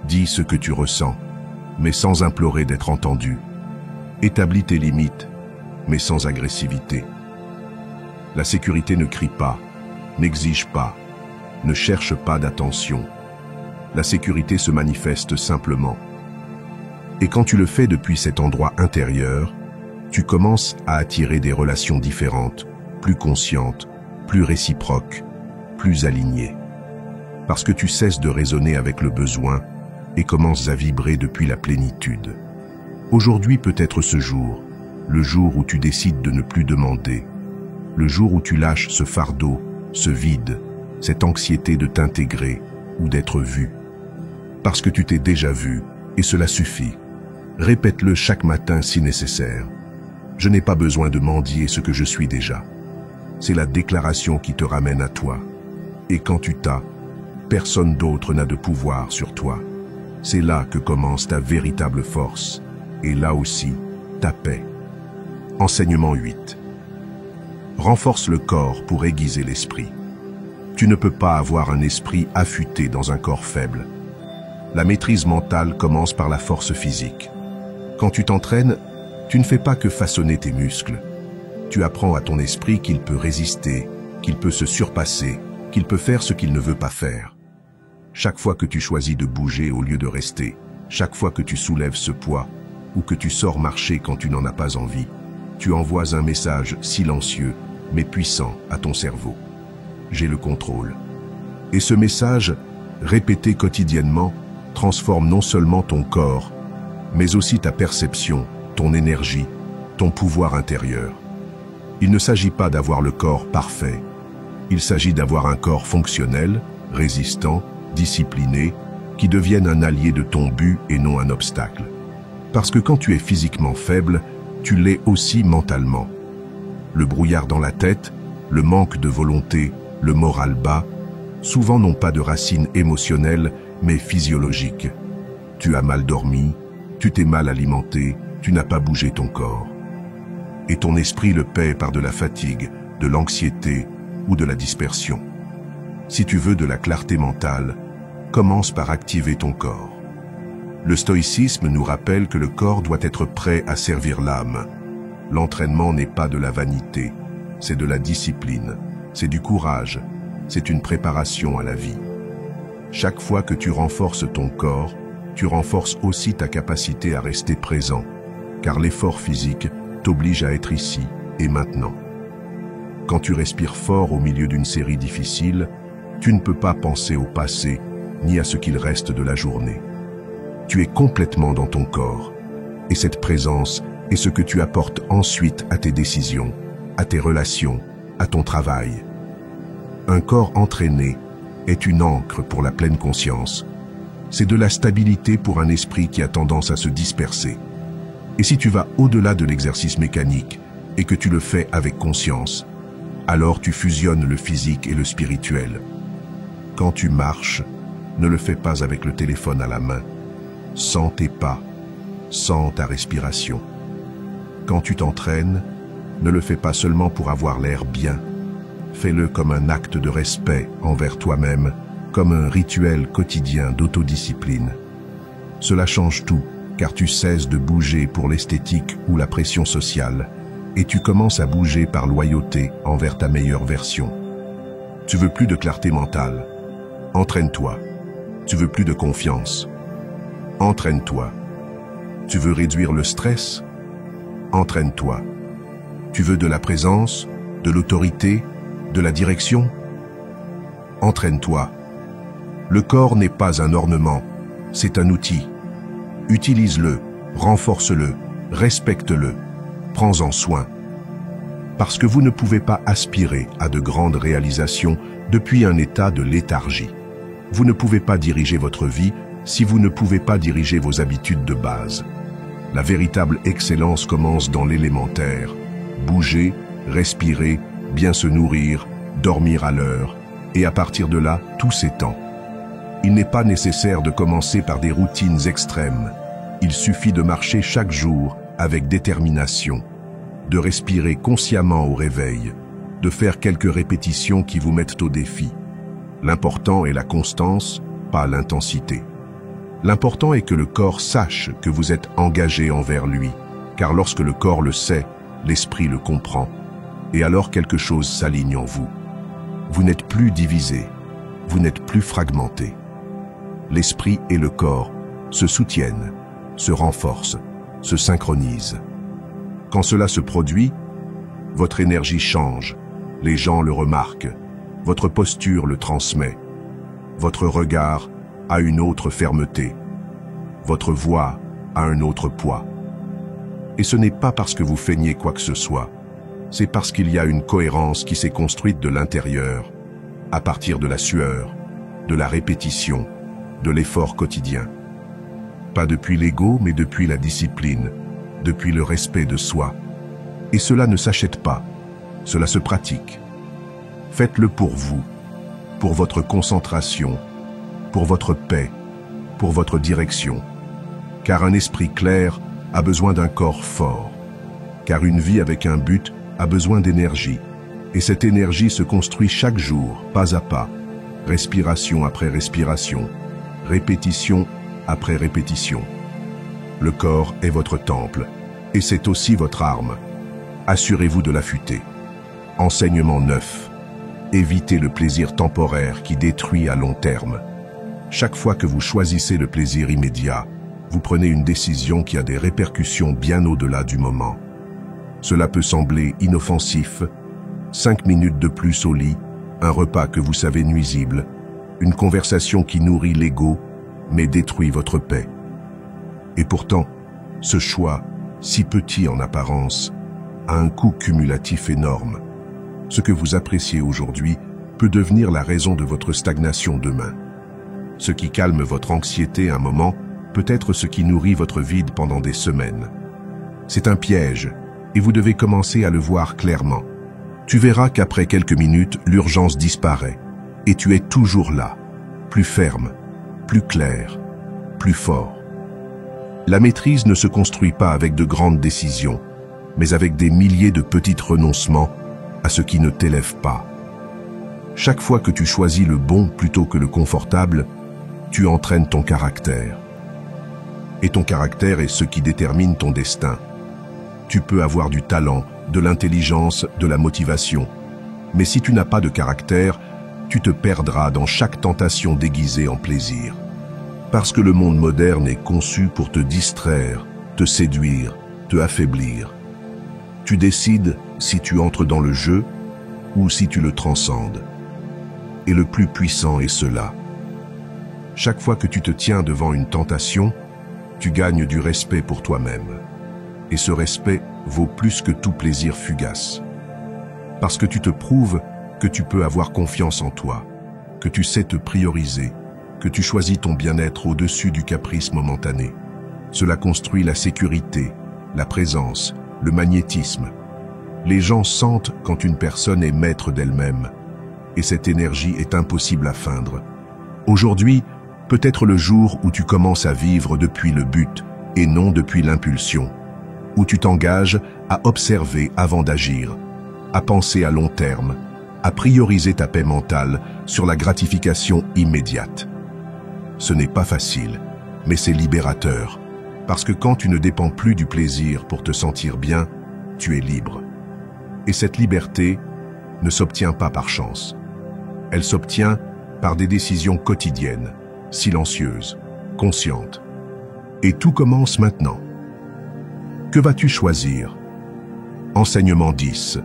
Dis ce que tu ressens, mais sans implorer d'être entendu. Établis tes limites, mais sans agressivité. La sécurité ne crie pas, n'exige pas, ne cherche pas d'attention. La sécurité se manifeste simplement. Et quand tu le fais depuis cet endroit intérieur, tu commences à attirer des relations différentes, plus conscientes, plus réciproques, plus alignées. Parce que tu cesses de raisonner avec le besoin et commences à vibrer depuis la plénitude. Aujourd'hui peut être ce jour, le jour où tu décides de ne plus demander, le jour où tu lâches ce fardeau, ce vide, cette anxiété de t'intégrer ou d'être vu. Parce que tu t'es déjà vu, et cela suffit. Répète-le chaque matin si nécessaire. Je n'ai pas besoin de mendier ce que je suis déjà. C'est la déclaration qui te ramène à toi. Et quand tu t'as, personne d'autre n'a de pouvoir sur toi. C'est là que commence ta véritable force. Et là aussi, ta paix. Enseignement 8. Renforce le corps pour aiguiser l'esprit. Tu ne peux pas avoir un esprit affûté dans un corps faible. La maîtrise mentale commence par la force physique. Quand tu t'entraînes, tu ne fais pas que façonner tes muscles. Tu apprends à ton esprit qu'il peut résister, qu'il peut se surpasser, qu'il peut faire ce qu'il ne veut pas faire. Chaque fois que tu choisis de bouger au lieu de rester, chaque fois que tu soulèves ce poids, ou que tu sors marcher quand tu n'en as pas envie, tu envoies un message silencieux, mais puissant à ton cerveau. J'ai le contrôle. Et ce message, répété quotidiennement, transforme non seulement ton corps, mais aussi ta perception, ton énergie, ton pouvoir intérieur. Il ne s'agit pas d'avoir le corps parfait. Il s'agit d'avoir un corps fonctionnel, résistant, discipliné, qui devienne un allié de ton but et non un obstacle. Parce que quand tu es physiquement faible, tu l'es aussi mentalement. Le brouillard dans la tête, le manque de volonté, le moral bas, souvent n'ont pas de racines émotionnelles, mais physiologiques. Tu as mal dormi, tu t'es mal alimenté, tu n'as pas bougé ton corps. Et ton esprit le paie par de la fatigue, de l'anxiété ou de la dispersion. Si tu veux de la clarté mentale, commence par activer ton corps. Le stoïcisme nous rappelle que le corps doit être prêt à servir l'âme. L'entraînement n'est pas de la vanité, c'est de la discipline, c'est du courage, c'est une préparation à la vie. Chaque fois que tu renforces ton corps, tu renforces aussi ta capacité à rester présent, car l'effort physique t'oblige à être ici et maintenant. Quand tu respires fort au milieu d'une série difficile, tu ne peux pas penser au passé ni à ce qu'il reste de la journée. Tu es complètement dans ton corps, et cette présence est ce que tu apportes ensuite à tes décisions, à tes relations, à ton travail. Un corps entraîné est une ancre pour la pleine conscience. C'est de la stabilité pour un esprit qui a tendance à se disperser. Et si tu vas au-delà de l'exercice mécanique et que tu le fais avec conscience, alors tu fusionnes le physique et le spirituel. Quand tu marches, ne le fais pas avec le téléphone à la main. sens tes pas, sens ta respiration. Quand tu t'entraînes, ne le fais pas seulement pour avoir l'air bien. Fais-le comme un acte de respect envers toi-même, comme un rituel quotidien d'autodiscipline. Cela change tout, car tu cesses de bouger pour l'esthétique ou la pression sociale, et tu commences à bouger par loyauté envers ta meilleure version. Tu veux plus de clarté mentale? Entraîne-toi. Tu veux plus de confiance? Entraîne-toi. Tu veux réduire le stress? Entraîne-toi. Tu veux de la présence, de l'autorité, de la direction? Entraîne-toi. Le corps n'est pas un ornement, c'est un outil. Utilise-le, renforce-le, respecte-le, prends-en soin. Parce que vous ne pouvez pas aspirer à de grandes réalisations depuis un état de léthargie. Vous ne pouvez pas diriger votre vie si vous ne pouvez pas diriger vos habitudes de base. La véritable excellence commence dans l'élémentaire. Bouger, respirer, bien se nourrir, dormir à l'heure, et à partir de là, tout s'étend. Il n'est pas nécessaire de commencer par des routines extrêmes. Il suffit de marcher chaque jour avec détermination, de respirer consciemment au réveil, de faire quelques répétitions qui vous mettent au défi. L'important est la constance, pas l'intensité. L'important est que le corps sache que vous êtes engagé envers lui, car lorsque le corps le sait, l'esprit le comprend, et alors quelque chose s'aligne en vous. Vous n'êtes plus divisé, vous n'êtes plus fragmenté. L'esprit et le corps se soutiennent, se renforcent, se synchronisent. Quand cela se produit, votre énergie change, les gens le remarquent, votre posture le transmet, votre regard a une autre fermeté, votre voix a un autre poids. Et ce n'est pas parce que vous feignez quoi que ce soit, c'est parce qu'il y a une cohérence qui s'est construite de l'intérieur, à partir de la sueur, de la répétition, de l'effort quotidien. Pas depuis l'ego, mais depuis la discipline, depuis le respect de soi. Et cela ne s'achète pas, cela se pratique. Faites-le pour vous, pour votre concentration, pour votre paix, pour votre direction. Car un esprit clair a besoin d'un corps fort. Car une vie avec un but a besoin d'énergie. Et cette énergie se construit chaque jour, pas à pas, respiration après respiration, répétition après répétition. Le corps est votre temple, et c'est aussi votre arme. Assurez-vous de l'affûter. Enseignement 9. Évitez le plaisir temporaire qui détruit à long terme. Chaque fois que vous choisissez le plaisir immédiat, vous prenez une décision qui a des répercussions bien au-delà du moment. Cela peut sembler inoffensif, 5 minutes de plus au lit, un repas que vous savez nuisible, une conversation qui nourrit l'ego, mais détruit votre paix. Et pourtant, ce choix, si petit en apparence, a un coût cumulatif énorme. Ce que vous appréciez aujourd'hui peut devenir la raison de votre stagnation demain. Ce qui calme votre anxiété un moment peut être ce qui nourrit votre vide pendant des semaines. C'est un piège, et vous devez commencer à le voir clairement. Tu verras qu'après quelques minutes, l'urgence disparaît, et tu es toujours là, plus ferme, plus clair, plus fort. La maîtrise ne se construit pas avec de grandes décisions, mais avec des milliers de petits renoncements à ce qui ne t'élève pas. Chaque fois que tu choisis le bon plutôt que le confortable, tu entraînes ton caractère. Et ton caractère est ce qui détermine ton destin. Tu peux avoir du talent, de l'intelligence, de la motivation. Mais si tu n'as pas de caractère, tu te perdras dans chaque tentation déguisée en plaisir. Parce que le monde moderne est conçu pour te distraire, te séduire, te affaiblir. Tu décides si tu entres dans le jeu ou si tu le transcendes. Et le plus puissant est cela. Chaque fois que tu te tiens devant une tentation, tu gagnes du respect pour toi-même. Et ce respect vaut plus que tout plaisir fugace. Parce que tu te prouves que tu peux avoir confiance en toi, que tu sais te prioriser, que tu choisis ton bien-être au-dessus du caprice momentané. Cela construit la sécurité, la présence, le magnétisme. Les gens sentent quand une personne est maître d'elle-même, et cette énergie est impossible à feindre. Aujourd'hui, Peut-être le jour où tu commences à vivre depuis le but et non depuis l'impulsion, où tu t'engages à observer avant d'agir, à penser à long terme, à prioriser ta paix mentale sur la gratification immédiate. Ce n'est pas facile, mais c'est libérateur, parce que quand tu ne dépends plus du plaisir pour te sentir bien, tu es libre. Et cette liberté ne s'obtient pas par chance. Elle s'obtient par des décisions quotidiennes, silencieuses, conscientes. Et tout commence maintenant. Que vas-tu choisir? Enseignement 10.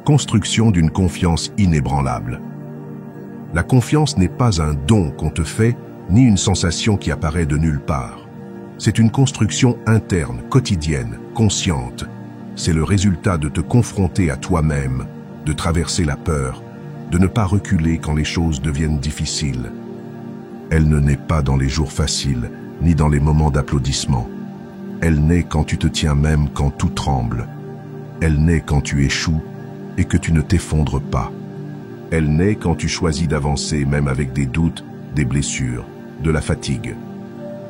Construction d'une confiance inébranlable. La confiance n'est pas un don qu'on te fait, ni une sensation qui apparaît de nulle part. C'est une construction interne, quotidienne, consciente. C'est le résultat de te confronter à toi-même, de traverser la peur, de ne pas reculer quand les choses deviennent difficiles. Elle ne naît pas dans les jours faciles, ni dans les moments d'applaudissement. Elle naît quand tu te tiens même quand tout tremble. Elle naît quand tu échoues et que tu ne t'effondres pas. Elle naît quand tu choisis d'avancer même avec des doutes, des blessures, de la fatigue.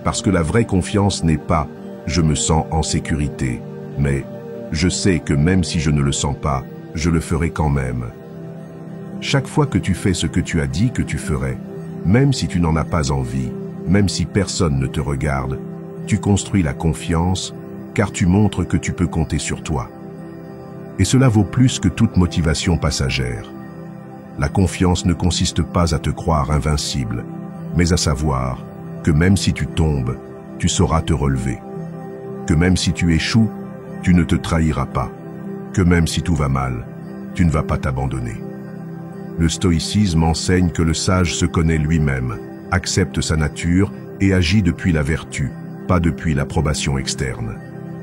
Parce que la vraie confiance n'est pas « je me sens en sécurité », mais « je sais que même si je ne le sens pas, je le ferai quand même ». Chaque fois que tu fais ce que tu as dit que tu ferais, même si tu n'en as pas envie, même si personne ne te regarde, tu construis la confiance car tu montres que tu peux compter sur toi. Et cela vaut plus que toute motivation passagère. La confiance ne consiste pas à te croire invincible, mais à savoir que même si tu tombes, tu sauras te relever. Que même si tu échoues, tu ne te trahiras pas. Que même si tout va mal, tu ne vas pas t'abandonner. Le stoïcisme enseigne que le sage se connaît lui-même, accepte sa nature et agit depuis la vertu, pas depuis l'approbation externe.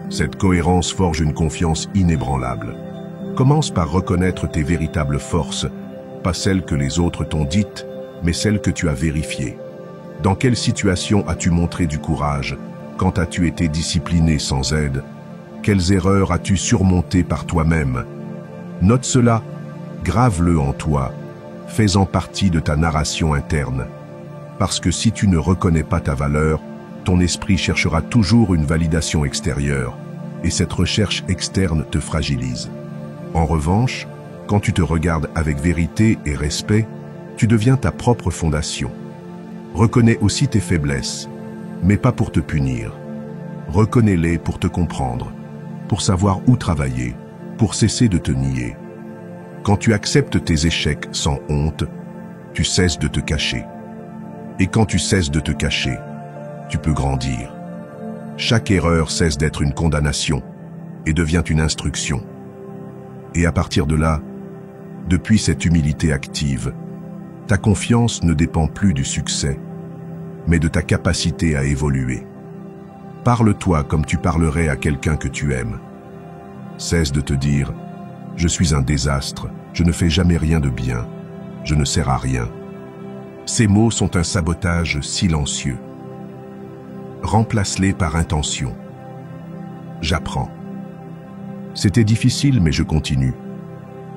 Cette cohérence forge une confiance inébranlable. Commence par reconnaître tes véritables forces, pas celles que les autres t'ont dites, mais celles que tu as vérifiées. Dans quelle situation as-tu montré du courage? Quand as-tu été discipliné sans aide? Quelles erreurs as-tu surmontées par toi-même? Note cela, grave-le en toi, fais-en partie de ta narration interne. Parce que si tu ne reconnais pas ta valeur, ton esprit cherchera toujours une validation extérieure, et cette recherche externe te fragilise. En revanche, quand tu te regardes avec vérité et respect, tu deviens ta propre fondation. Reconnais aussi tes faiblesses, mais pas pour te punir. Reconnais-les pour te comprendre, pour savoir où travailler, pour cesser de te nier. Quand tu acceptes tes échecs sans honte, tu cesses de te cacher. Et quand tu cesses de te cacher, tu peux grandir. Chaque erreur cesse d'être une condamnation et devient une instruction. Et à partir de là, depuis cette humilité active, ta confiance ne dépend plus du succès, mais de ta capacité à évoluer. Parle-toi comme tu parlerais à quelqu'un que tu aimes. Cesse de te dire « Je suis un désastre, je ne fais jamais rien de bien, je ne sers à rien ». Ces mots sont un sabotage silencieux. Remplace-les par intention. J'apprends. C'était difficile, mais je continue.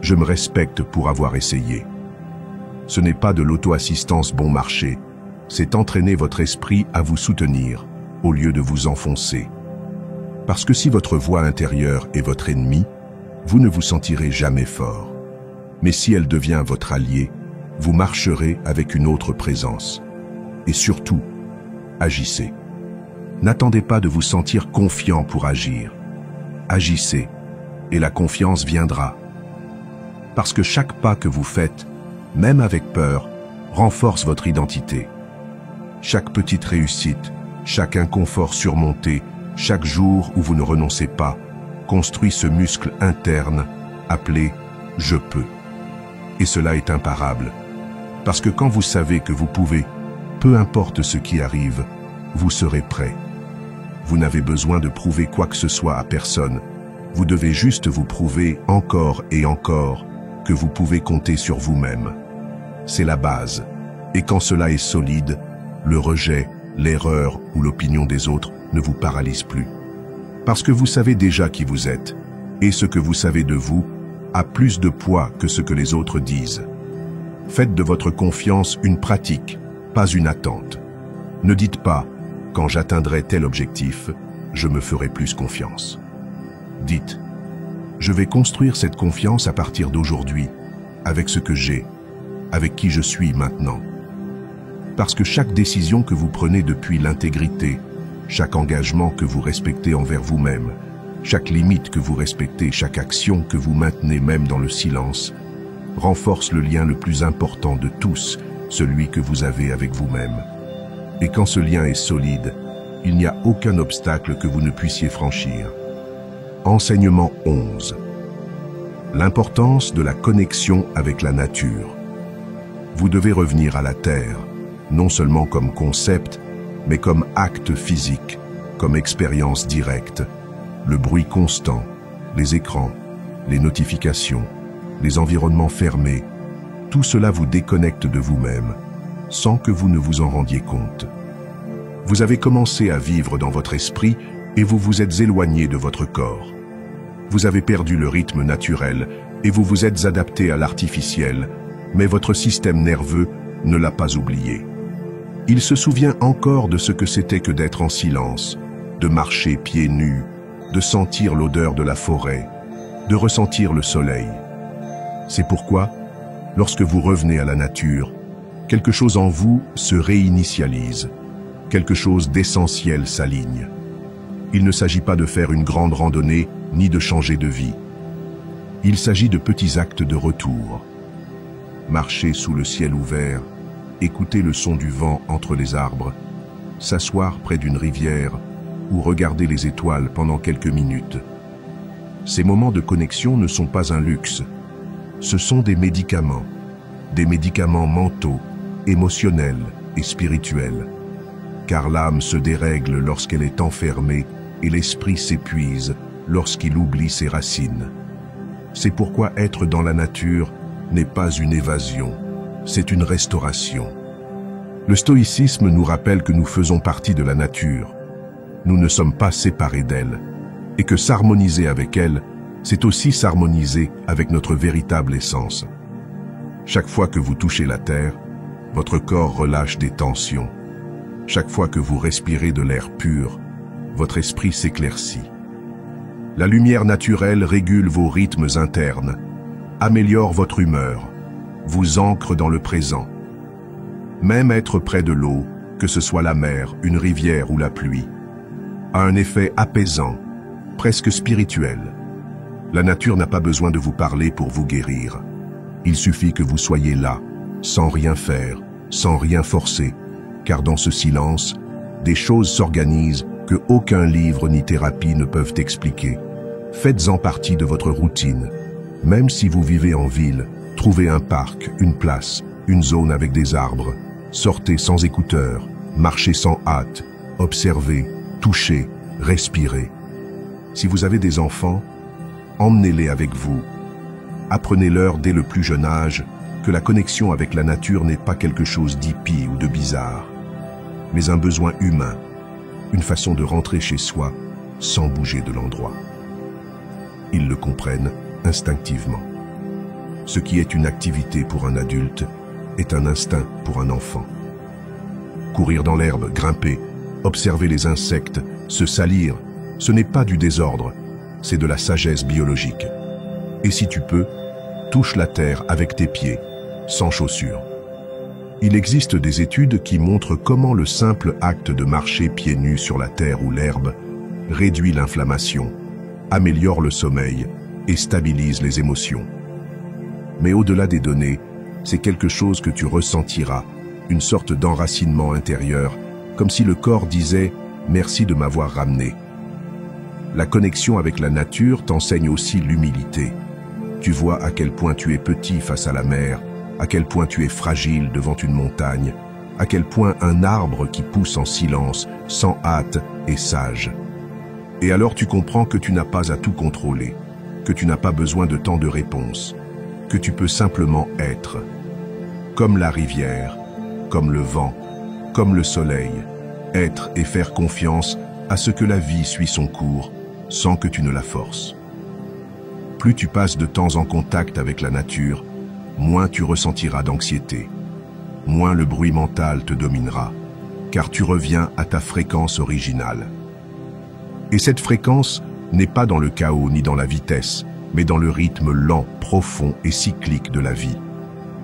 Je me respecte pour avoir essayé. Ce n'est pas de l'auto-assistance bon marché, c'est entraîner votre esprit à vous soutenir, au lieu de vous enfoncer. Parce que si votre voix intérieure est votre ennemi, vous ne vous sentirez jamais fort. Mais si elle devient votre allié, vous marcherez avec une autre présence. Et surtout, agissez. N'attendez pas de vous sentir confiant pour agir. Agissez, et la confiance viendra. Parce que chaque pas que vous faites, même avec peur, renforce votre identité. Chaque petite réussite, chaque inconfort surmonté, chaque jour où vous ne renoncez pas, construit ce muscle interne appelé « je peux ». Et cela est imparable. Parce que quand vous savez que vous pouvez, peu importe ce qui arrive, vous serez prêt. Vous n'avez besoin de prouver quoi que ce soit à personne. Vous devez juste vous prouver encore et encore que vous pouvez compter sur vous-même. C'est la base. Et quand cela est solide, le rejet, l'erreur ou l'opinion des autres ne vous paralyse plus. Parce que vous savez déjà qui vous êtes, et ce que vous savez de vous a plus de poids que ce que les autres disent. Faites de votre confiance une pratique, pas une attente. Ne dites pas, quand j'atteindrai tel objectif, je me ferai plus confiance. Dites, je vais construire cette confiance à partir d'aujourd'hui, avec ce que j'ai, avec qui je suis maintenant. Parce que chaque décision que vous prenez depuis l'intégrité, chaque engagement que vous respectez envers vous-même, chaque limite que vous respectez, chaque action que vous maintenez même dans le silence, renforce le lien le plus important de tous, celui que vous avez avec vous-même. Et quand ce lien est solide, il n'y a aucun obstacle que vous ne puissiez franchir. Enseignement 11. L'importance de la connexion avec la nature. Vous devez revenir à la terre, non seulement comme concept, mais comme acte physique, comme expérience directe. Le bruit constant, les écrans, les notifications, les environnements fermés, tout cela vous déconnecte de vous-même, sans que vous ne vous en rendiez compte. Vous avez commencé à vivre dans votre esprit et vous vous êtes éloigné de votre corps. Vous avez perdu le rythme naturel et vous vous êtes adapté à l'artificiel, mais votre système nerveux ne l'a pas oublié. Il se souvient encore de ce que c'était que d'être en silence, de marcher pieds nus, de sentir l'odeur de la forêt, de ressentir le soleil. C'est pourquoi, lorsque vous revenez à la nature, quelque chose en vous se réinitialise, quelque chose d'essentiel s'aligne. Il ne s'agit pas de faire une grande randonnée, ni de changer de vie. Il s'agit de petits actes de retour. Marcher sous le ciel ouvert, écouter le son du vent entre les arbres, s'asseoir près d'une rivière ou regarder les étoiles pendant quelques minutes. Ces moments de connexion ne sont pas un luxe. Ce sont des médicaments mentaux, émotionnels et spirituels. Car l'âme se dérègle lorsqu'elle est enfermée et l'esprit s'épuise lorsqu'il oublie ses racines. C'est pourquoi être dans la nature n'est pas une évasion, c'est une restauration. Le stoïcisme nous rappelle que nous faisons partie de la nature. Nous ne sommes pas séparés d'elle, et que s'harmoniser avec elle, c'est aussi s'harmoniser avec notre véritable essence. Chaque fois que vous touchez la terre, votre corps relâche des tensions. Chaque fois que vous respirez de l'air pur, votre esprit s'éclaircit. La lumière naturelle régule vos rythmes internes, améliore votre humeur, vous ancre dans le présent. Même être près de l'eau, que ce soit la mer, une rivière ou la pluie, a un effet apaisant, presque spirituel. La nature n'a pas besoin de vous parler pour vous guérir. Il suffit que vous soyez là, sans rien faire, sans rien forcer, car dans ce silence, des choses s'organisent que aucun livre ni thérapie ne peuvent expliquer. Faites-en partie de votre routine. Même si vous vivez en ville, trouvez un parc, une place, une zone avec des arbres. Sortez sans écouteurs, marchez sans hâte, observez, touchez, respirez. Si vous avez des enfants, emmenez-les avec vous. Apprenez-leur dès le plus jeune âge que la connexion avec la nature n'est pas quelque chose d'hippie ou de bizarre, mais un besoin humain, une façon de rentrer chez soi sans bouger de l'endroit. Ils le comprennent instinctivement. Ce qui est une activité pour un adulte est un instinct pour un enfant. Courir dans l'herbe, grimper, observer les insectes, se salir, ce n'est pas du désordre, c'est de la sagesse biologique. Et si tu peux, touche la terre avec tes pieds, sans chaussures. Il existe des études qui montrent comment le simple acte de marcher pieds nus sur la terre ou l'herbe réduit l'inflammation, améliore le sommeil et stabilise les émotions. Mais au-delà des données, c'est quelque chose que tu ressentiras, une sorte d'enracinement intérieur, comme si le corps disait « merci de m'avoir ramené ». La connexion avec la nature t'enseigne aussi l'humilité. Tu vois à quel point tu es petit face à la mer, à quel point tu es fragile devant une montagne, à quel point un arbre qui pousse en silence, sans hâte, est sage. Et alors tu comprends que tu n'as pas à tout contrôler, que tu n'as pas besoin de tant de réponses, que tu peux simplement être. Comme la rivière, comme le vent, comme le soleil, être et faire confiance à ce que la vie suit son cours, sans que tu ne la forces. Plus tu passes de temps en contact avec la nature, moins tu ressentiras d'anxiété, moins le bruit mental te dominera, car tu reviens à ta fréquence originale. Et cette fréquence n'est pas dans le chaos ni dans la vitesse, mais dans le rythme lent, profond et cyclique de la vie.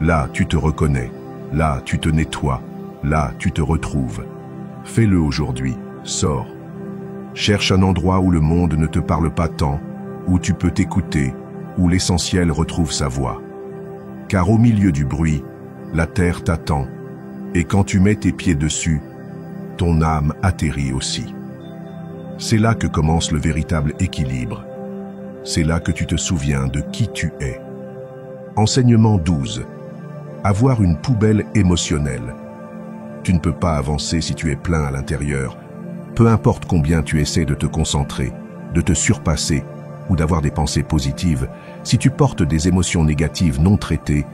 Là, tu te reconnais. Là, tu te nettoies. Là, tu te retrouves. Fais-le aujourd'hui. Sors. Cherche un endroit où le monde ne te parle pas tant, où tu peux t'écouter, où l'essentiel retrouve sa voix. Car au milieu du bruit, la terre t'attend, et quand tu mets tes pieds dessus, ton âme atterrit aussi. C'est là que commence le véritable équilibre. C'est là que tu te souviens de qui tu es. Enseignement 12. Avoir une poubelle émotionnelle. Tu ne peux pas avancer si tu es plein à l'intérieur, peu importe combien tu essaies de te concentrer, de te surpasser ou d'avoir des pensées positives. Si tu portes des émotions négatives non traitées,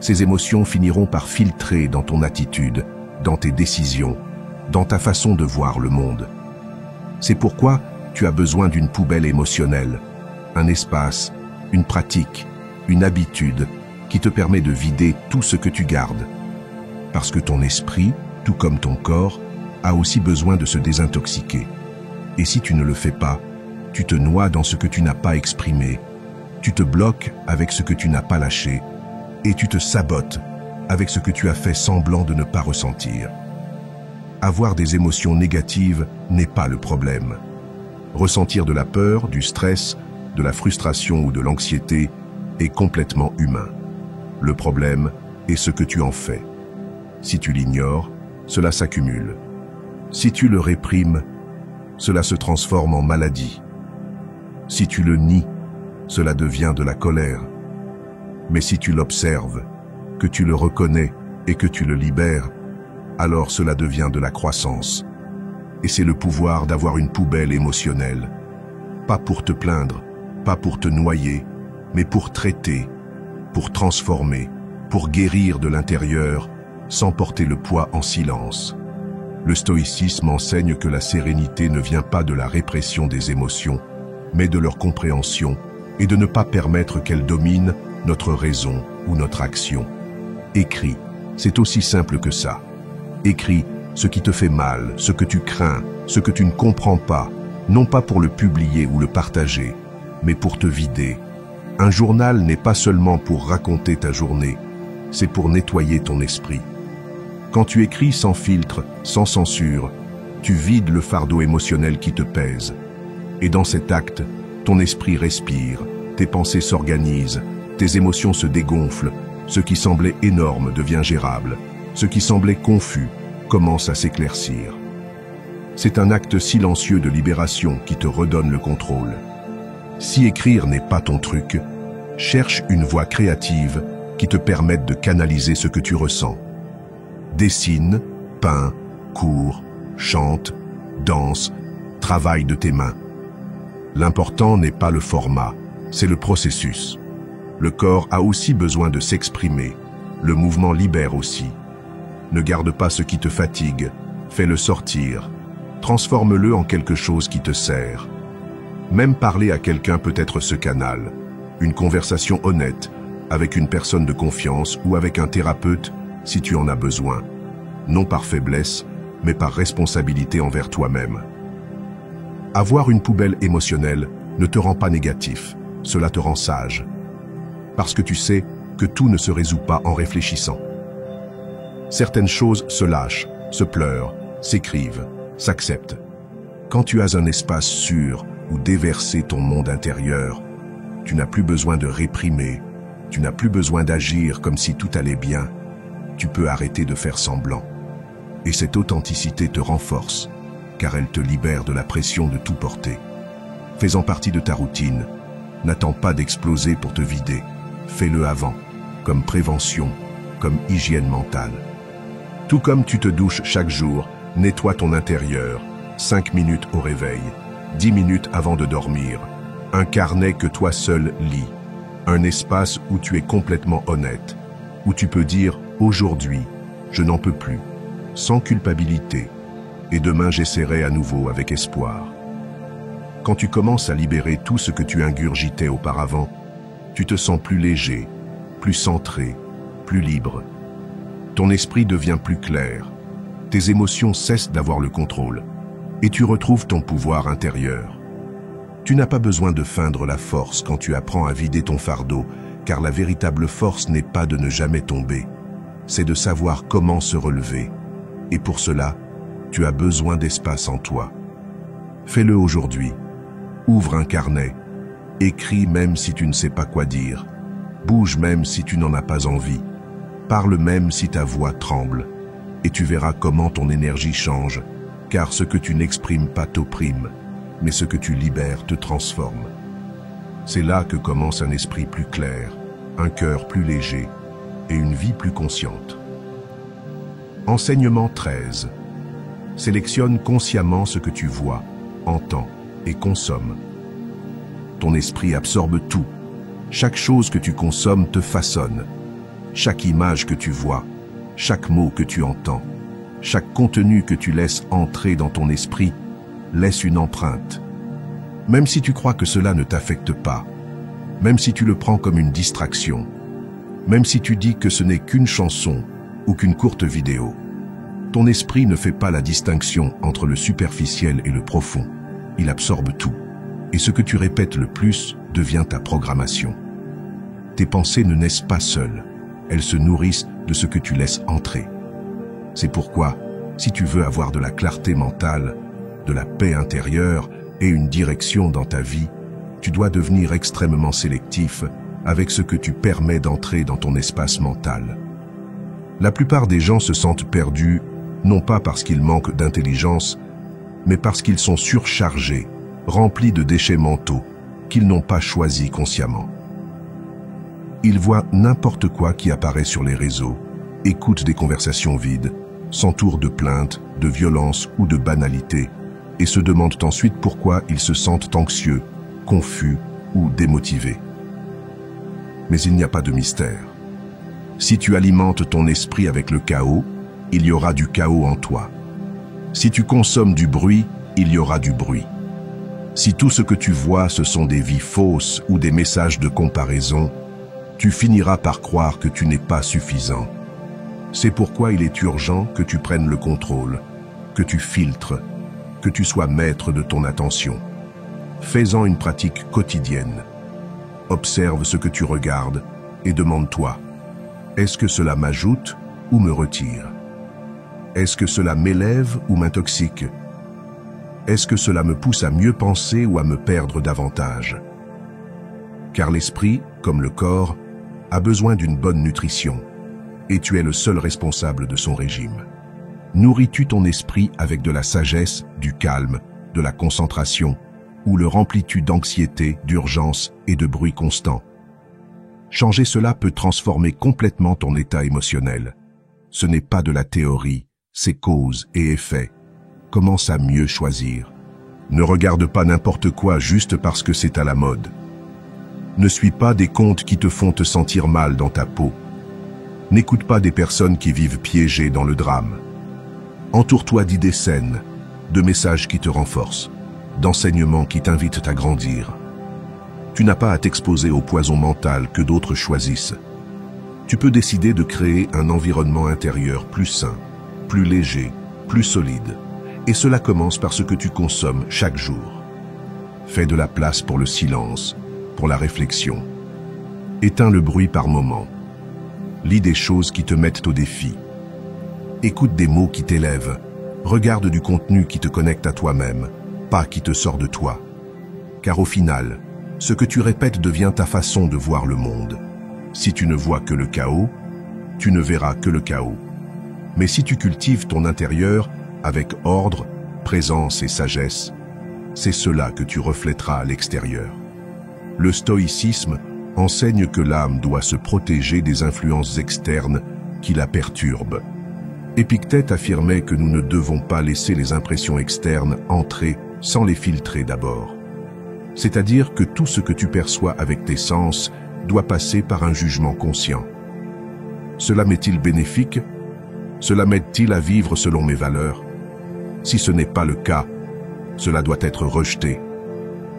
ces émotions finiront par filtrer dans ton attitude, dans tes décisions, dans ta façon de voir le monde. C'est pourquoi tu as besoin d'une poubelle émotionnelle, un espace, une pratique, une habitude qui te permet de vider tout ce que tu gardes. Parce que ton esprit, tout comme ton corps, a aussi besoin de se désintoxiquer. Et si tu ne le fais pas, tu te noies dans ce que tu n'as pas exprimé, tu te bloques avec ce que tu n'as pas lâché, et tu te sabotes avec ce que tu as fait semblant de ne pas ressentir. Avoir des émotions négatives n'est pas le problème. Ressentir de la peur, du stress, de la frustration ou de l'anxiété est complètement humain. Le problème est ce que tu en fais. Si tu l'ignores, cela s'accumule. Si tu le réprimes, cela se transforme en maladie. Si tu le nies, cela devient de la colère. Mais si tu l'observes, que tu le reconnais et que tu le libères, alors cela devient de la croissance. Et c'est le pouvoir d'avoir une poubelle émotionnelle. Pas pour te plaindre, pas pour te noyer, mais pour traiter, pour transformer, pour guérir de l'intérieur, sans porter le poids en silence. Le stoïcisme enseigne que la sérénité ne vient pas de la répression des émotions, mais de leur compréhension et de ne pas permettre qu'elles dominent notre raison ou notre action. Écris, c'est aussi simple que ça. Écris ce qui te fait mal, ce que tu crains, ce que tu ne comprends pas, non pas pour le publier ou le partager, mais pour te vider. Un journal n'est pas seulement pour raconter ta journée, c'est pour nettoyer ton esprit. Quand tu écris sans filtre, sans censure, tu vides le fardeau émotionnel qui te pèse. Et dans cet acte, ton esprit respire, tes pensées s'organisent, tes émotions se dégonflent, ce qui semblait énorme devient gérable, ce qui semblait confus commence à s'éclaircir. C'est un acte silencieux de libération qui te redonne le contrôle. Si écrire n'est pas ton truc, cherche une voie créative qui te permette de canaliser ce que tu ressens. Dessine, peins, cours, chante, danse, travaille de tes mains. L'important n'est pas le format, c'est le processus. Le corps a aussi besoin de s'exprimer, le mouvement libère aussi. Ne garde pas ce qui te fatigue, fais-le sortir, transforme-le en quelque chose qui te sert. Même parler à quelqu'un peut être ce canal, une conversation honnête, avec une personne de confiance ou avec un thérapeute si tu en as besoin, non par faiblesse, mais par responsabilité envers toi-même. Avoir une poubelle émotionnelle ne te rend pas négatif, cela te rend sage. Parce que tu sais que tout ne se résout pas en réfléchissant. Certaines choses se lâchent, se pleurent, s'écrivent, s'acceptent. Quand tu as un espace sûr où déverser ton monde intérieur, tu n'as plus besoin de réprimer, tu n'as plus besoin d'agir comme si tout allait bien. Tu peux arrêter de faire semblant. Et cette authenticité te renforce, car elle te libère de la pression de tout porter. Fais-en partie de ta routine. N'attends pas d'exploser pour te vider. Fais-le avant, comme prévention, comme hygiène mentale. Tout comme tu te douches chaque jour, nettoie ton intérieur, 5 minutes au réveil, 10 minutes avant de dormir, un carnet que toi seul lis, un espace où tu es complètement honnête, où tu peux dire « Aujourd'hui, je n'en peux plus », sans culpabilité, et demain j'essaierai à nouveau avec espoir. Quand tu commences à libérer tout ce que tu ingurgitais auparavant, tu te sens plus léger, plus centré, plus libre. Ton esprit devient plus clair, tes émotions cessent d'avoir le contrôle et tu retrouves ton pouvoir intérieur. Tu n'as pas besoin de feindre la force quand tu apprends à vider ton fardeau, car la véritable force n'est pas de ne jamais tomber, c'est de savoir comment se relever. Et pour cela, tu as besoin d'espace en toi. Fais-le aujourd'hui. Ouvre un carnet. Écris même si tu ne sais pas quoi dire. Bouge même si tu n'en as pas envie. Parle même si ta voix tremble. Et tu verras comment ton énergie change, car ce que tu n'exprimes pas t'opprime, mais ce que tu libères te transforme. C'est là que commence un esprit plus clair, un cœur plus léger et une vie plus consciente. Enseignement 13. Sélectionne consciemment ce que tu vois, entends et consommes. Ton esprit absorbe tout. Chaque chose que tu consommes te façonne. Chaque image que tu vois, chaque mot que tu entends, chaque contenu que tu laisses entrer dans ton esprit laisse une empreinte. Même si tu crois que cela ne t'affecte pas, même si tu le prends comme une distraction, même si tu dis que ce n'est qu'une chanson ou qu'une courte vidéo, ton esprit ne fait pas la distinction entre le superficiel et le profond. Il absorbe tout. Et ce que tu répètes le plus devient ta programmation. Tes pensées ne naissent pas seules. Elles se nourrissent de ce que tu laisses entrer. C'est pourquoi, si tu veux avoir de la clarté mentale, de la paix intérieure et une direction dans ta vie, tu dois devenir extrêmement sélectif avec ce que tu permets d'entrer dans ton espace mental. La plupart des gens se sentent perdus, non pas parce qu'ils manquent d'intelligence, mais parce qu'ils sont surchargés, remplis de déchets mentaux qu'ils n'ont pas choisis consciemment. Ils voient n'importe quoi qui apparaît sur les réseaux, écoutent des conversations vides, s'entourent de plaintes, de violences ou de banalités, et se demandent ensuite pourquoi ils se sentent anxieux, confus ou démotivés. Mais il n'y a pas de mystère. Si tu alimentes ton esprit avec le chaos, il y aura du chaos en toi. Si tu consommes du bruit, il y aura du bruit. Si tout ce que tu vois, ce sont des vies fausses ou des messages de comparaison, tu finiras par croire que tu n'es pas suffisant. C'est pourquoi il est urgent que tu prennes le contrôle, que tu filtres, que tu sois maître de ton attention. Fais-en une pratique quotidienne. Observe ce que tu regardes et demande-toi, est-ce que cela m'ajoute ou me retire? Est-ce que cela m'élève ou m'intoxique? Est-ce que cela me pousse à mieux penser ou à me perdre davantage? Car l'esprit, comme le corps, a besoin d'une bonne nutrition, et tu es le seul responsable de son régime. Nourris-tu ton esprit avec de la sagesse, du calme, de la concentration, ou le remplis-tu d'anxiété, d'urgence et de bruit constant? Changer cela peut transformer complètement ton état émotionnel. Ce n'est pas de la théorie, c'est cause et effet. Commence à mieux choisir. Ne regarde pas n'importe quoi juste parce que c'est à la mode. Ne suis pas des comptes qui te font te sentir mal dans ta peau. N'écoute pas des personnes qui vivent piégées dans le drame. Entoure-toi d'idées saines, de messages qui te renforcent, d'enseignements qui t'invitent à grandir. Tu n'as pas à t'exposer au poison mental que d'autres choisissent. Tu peux décider de créer un environnement intérieur plus sain, plus léger, plus solide. Et cela commence par ce que tu consommes chaque jour. Fais de la place pour le silence, pour la réflexion. Éteins le bruit par moments. Lis des choses qui te mettent au défi. Écoute des mots qui t'élèvent. Regarde du contenu qui te connecte à toi-même, pas qui te sort de toi. Car au final, ce que tu répètes devient ta façon de voir le monde. Si tu ne vois que le chaos, tu ne verras que le chaos. Mais si tu cultives ton intérieur avec ordre, présence et sagesse, c'est cela que tu reflèteras à l'extérieur. Le stoïcisme enseigne que l'âme doit se protéger des influences externes qui la perturbent. Épictète affirmait que nous ne devons pas laisser les impressions externes entrer sans les filtrer d'abord. C'est-à-dire que tout ce que tu perçois avec tes sens doit passer par un jugement conscient. Cela m'est-il bénéfique? Cela m'aide-t-il à vivre selon mes valeurs? Si ce n'est pas le cas, cela doit être rejeté.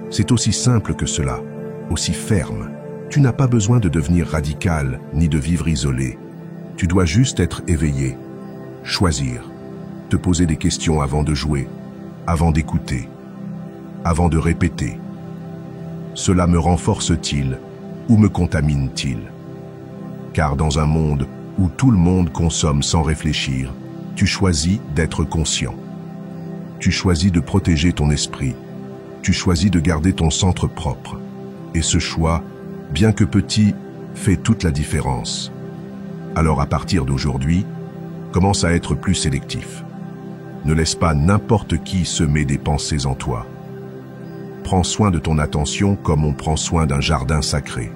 C'est aussi simple que cela, aussi ferme. Tu n'as pas besoin de devenir radical, ni de vivre isolé. Tu dois juste être éveillé, choisir. te poser des questions avant de jouer, avant d'écouter, avant de répéter. Cela me renforce-t-il ou me contamine-t-il? Car dans un monde où tout le monde consomme sans réfléchir, tu choisis d'être conscient. Tu choisis de protéger ton esprit. Tu choisis de garder ton centre propre. Et ce choix, bien que petit, fait toute la différence. Alors à partir d'aujourd'hui, commence à être plus sélectif. Ne laisse pas n'importe qui semer des pensées en toi. Prends soin de ton attention comme on prend soin d'un jardin sacré.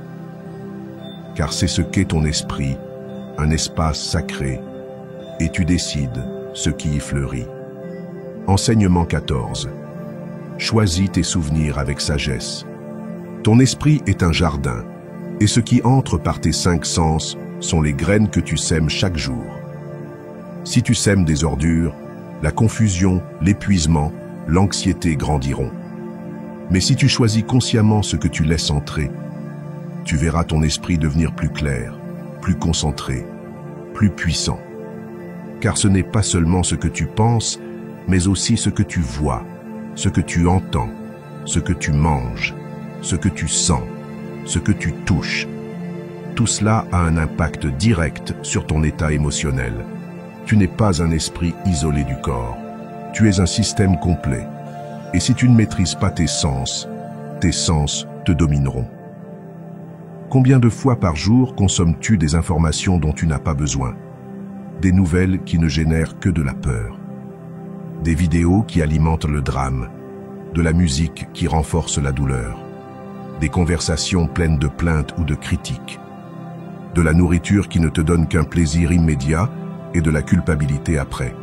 Car c'est ce qu'est ton esprit, un espace sacré, et tu décides ce qui y fleurit. Enseignement 14. Choisis tes souvenirs avec sagesse. Ton esprit est un jardin, et ce qui entre par tes 5 sens sont les graines que tu sèmes chaque jour. Si tu sèmes des ordures, la confusion, l'épuisement, l'anxiété grandiront. Mais si tu choisis consciemment ce que tu laisses entrer, tu verras ton esprit devenir plus clair, plus concentré, plus puissant. Car ce n'est pas seulement ce que tu penses, mais aussi ce que tu vois, ce que tu entends, ce que tu manges, ce que tu sens, ce que tu touches. Tout cela a un impact direct sur ton état émotionnel. Tu n'es pas un esprit isolé du corps. Tu es un système complet. Et si tu ne maîtrises pas tes sens te domineront. Combien de fois par jour consommes-tu des informations dont tu n'as pas besoin? Des nouvelles qui ne génèrent que de la peur. Des vidéos qui alimentent le drame. De la musique qui renforce la douleur. Des conversations pleines de plaintes ou de critiques. De la nourriture qui ne te donne qu'un plaisir immédiat et de la culpabilité après.